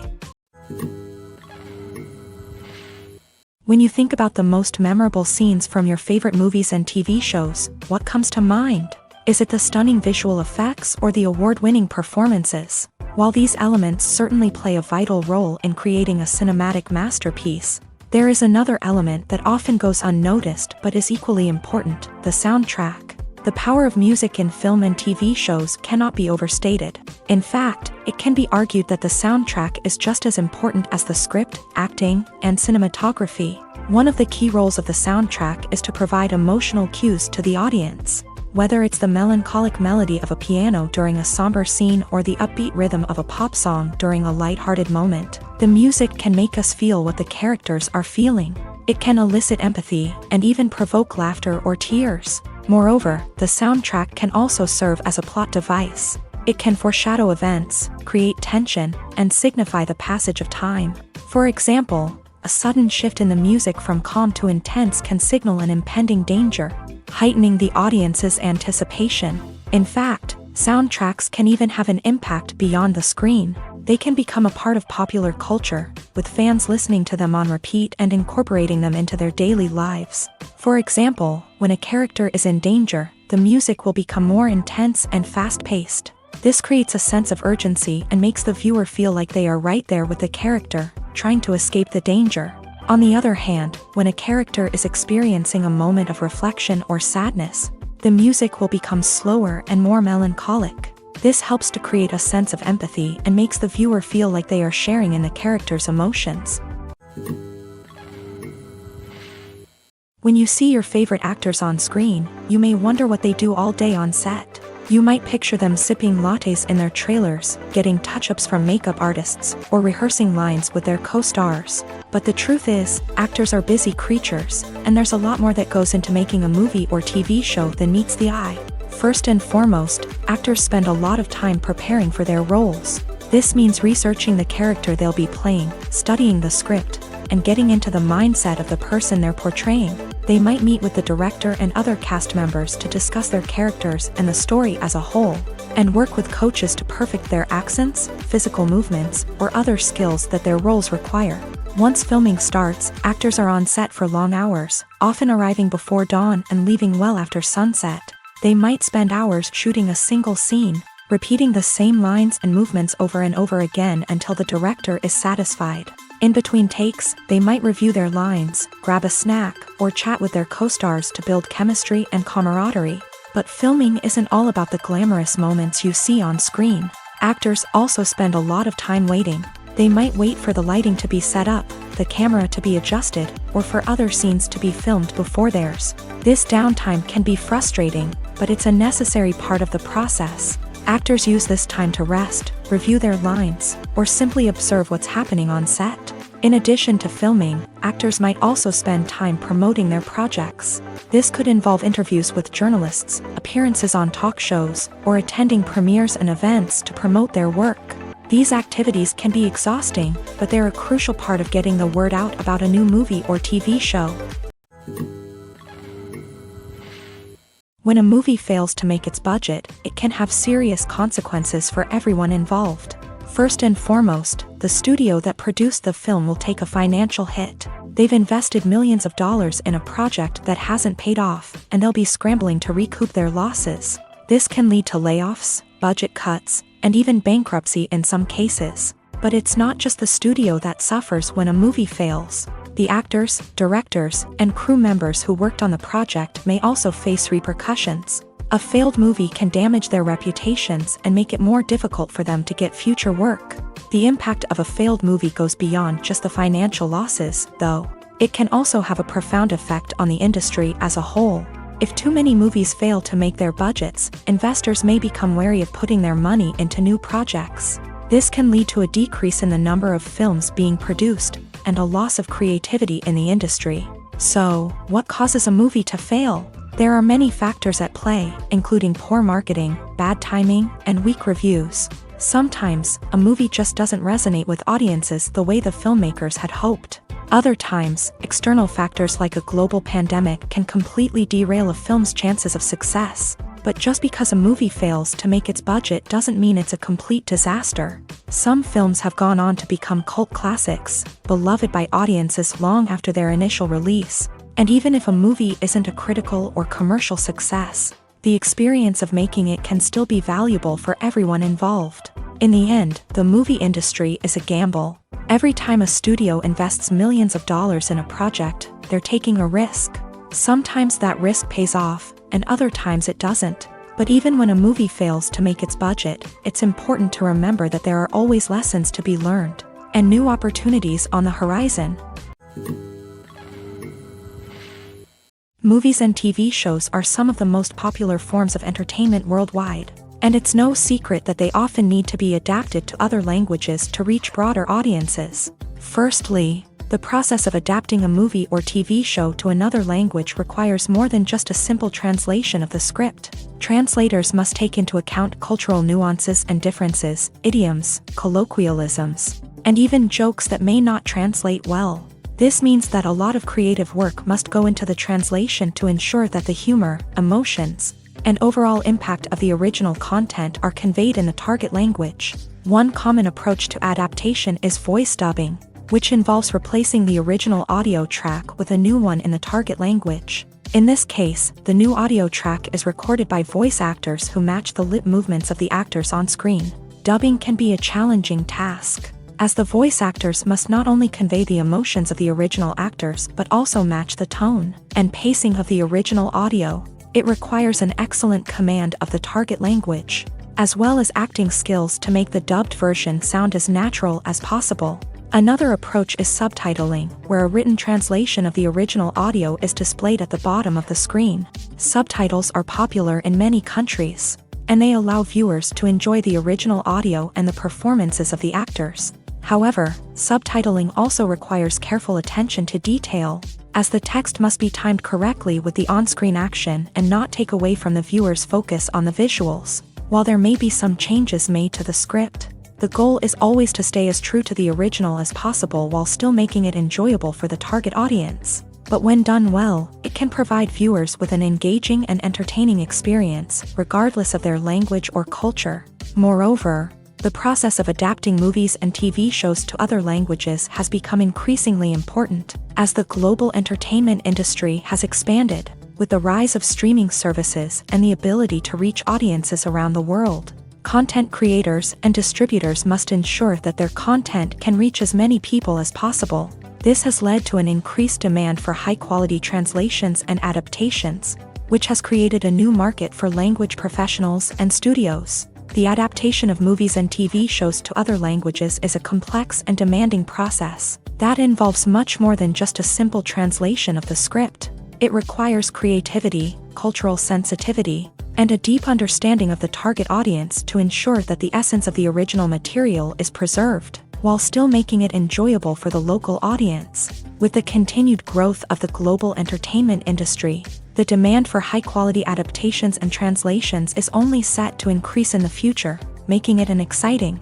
When you think about the most memorable scenes from your favorite movies and TV shows, what comes to mind? Is it the stunning visual effects or the award-winning performances? While these elements certainly play a vital role in creating a cinematic masterpiece, there is another element that often goes unnoticed but is equally important: the soundtrack. The power of music in film and TV shows cannot be overstated. In fact, it can be argued that the soundtrack is just as important as the script, acting, and cinematography. One of the key roles of the soundtrack is to provide emotional cues to the audience. Whether it's the melancholic melody of a piano during a somber scene or the upbeat rhythm of a pop song during a light-hearted moment, the music can make us feel what the characters are feeling. It can elicit empathy and even provoke laughter or tears. Moreover, the soundtrack can also serve as a plot device. It can foreshadow events, create tension, and signify the passage of time. For example, a sudden shift in the music from calm to intense can signal an impending danger, heightening the audience's anticipation. In fact, soundtracks can even have an impact beyond the screen. They can become a part of popular culture, with fans listening to them on repeat and incorporating them into their daily lives. For example, when a character is in danger, the music will become more intense and fast-paced. This creates a sense of urgency and makes the viewer feel like they are right there with the character, trying to escape the danger. On the other hand, when a character is experiencing a moment of reflection or sadness, the music will become slower and more melancholic. This helps to create a sense of empathy and makes the viewer feel like they are sharing in the character's emotions. When you see your favorite actors on screen, you may wonder what they do all day on set. You might picture them sipping lattes in their trailers, getting touch-ups from makeup artists, or rehearsing lines with their co-stars. But the truth is, actors are busy creatures, and there's a lot more that goes into making a movie or TV show than meets the eye. First and foremost, actors spend a lot of time preparing for their roles. This means researching the character they'll be playing, studying the script, and getting into the mindset of the person they're portraying. They might meet with the director and other cast members to discuss their characters and the story as a whole, and work with coaches to perfect their accents, physical movements, or other skills that their roles require. Once filming starts, actors are on set for long hours, often arriving before dawn and leaving well after sunset. They might spend hours shooting a single scene, repeating the same lines and movements over and over again until the director is satisfied. In between takes, they might review their lines, grab a snack, or chat with their co-stars to build chemistry and camaraderie. But filming isn't all about the glamorous moments you see on screen. Actors also spend a lot of time waiting. They might wait for the lighting to be set up, the camera to be adjusted, or for other scenes to be filmed before theirs. This downtime can be frustrating, but it's a necessary part of the process. Actors use this time to rest, review their lines, or simply observe what's happening on set. In addition to filming, actors might also spend time promoting their projects. This could involve interviews with journalists, appearances on talk shows, or attending premieres and events to promote their work. These activities can be exhausting, but they're a crucial part of getting the word out about a new movie or TV show. When a movie fails to make its budget, it can have serious consequences for everyone involved. First and foremost, the studio that produced the film will take a financial hit. They've invested millions of dollars in a project that hasn't paid off, and they'll be scrambling to recoup their losses. This can lead to layoffs, budget cuts, and even bankruptcy in some cases. But it's not just the studio that suffers when a movie fails. The actors, directors, and crew members who worked on the project may also face repercussions. A failed movie can damage their reputations and make it more difficult for them to get future work. The impact of a failed movie goes beyond just the financial losses, though. It can also have a profound effect on the industry as a whole. If too many movies fail to make their budgets, investors may become wary of putting their money into new projects. This can lead to a decrease in the number of films being produced, and a loss of creativity in the industry. So, what causes a movie to fail? There are many factors at play, including poor marketing, bad timing, and weak reviews. Sometimes, a movie just doesn't resonate with audiences the way the filmmakers had hoped. Other times, external factors like a global pandemic can completely derail a film's chances of success. But just because a movie fails to make its budget doesn't mean it's a complete disaster. Some films have gone on to become cult classics, beloved by audiences long after their initial release. And even if a movie isn't a critical or commercial success, the experience of making it can still be valuable for everyone involved. In the end, the movie industry is a gamble. Every time a studio invests millions of dollars in a project, they're taking a risk. Sometimes that risk pays off, and other times it doesn't. But even when a movie fails to make its budget, it's important to remember that there are always lessons to be learned, and new opportunities on the horizon. Movies and TV shows are some of the most popular forms of entertainment worldwide, and it's no secret that they often need to be adapted to other languages to reach broader audiences. Firstly, the process of adapting a movie or TV show to another language requires more than just a simple translation of the script. Translators must take into account cultural nuances and differences, idioms, colloquialisms, and even jokes that may not translate well. This means that a lot of creative work must go into the translation to ensure that the humor, emotions, and overall impact of the original content are conveyed in the target language. One common approach to adaptation is voice dubbing, which involves replacing the original audio track with a new one in the target language. In this case, the new audio track is recorded by voice actors who match the lip movements of the actors on screen. Dubbing can be a challenging task, as the voice actors must not only convey the emotions of the original actors but also match the tone and pacing of the original audio. It requires an excellent command of the target language, as well as acting skills to make the dubbed version sound as natural as possible. Another approach is subtitling, where a written translation of the original audio is displayed at the bottom of the screen. Subtitles are popular in many countries, and they allow viewers to enjoy the original audio and the performances of the actors. However, subtitling also requires careful attention to detail, as the text must be timed correctly with the on-screen action and not take away from the viewer's focus on the visuals. While there may be some changes made to the script, the goal is always to stay as true to the original as possible while still making it enjoyable for the target audience. But when done well, it can provide viewers with an engaging and entertaining experience, regardless of their language or culture. Moreover, the process of adapting movies and TV shows to other languages has become increasingly important, as the global entertainment industry has expanded, with the rise of streaming services and the ability to reach audiences around the world. Content creators and distributors must ensure that their content can reach as many people as possible. This has led to an increased demand for high-quality translations and adaptations, which has created a new market for language professionals and studios. The adaptation of movies and TV shows to other languages is a complex and demanding process that involves much more than just a simple translation of the script. It requires creativity, cultural sensitivity, and a deep understanding of the target audience to ensure that the essence of the original material is preserved, while still making it enjoyable for the local audience. With the continued growth of the global entertainment industry, the demand for high-quality adaptations and translations is only set to increase in the future, making it an exciting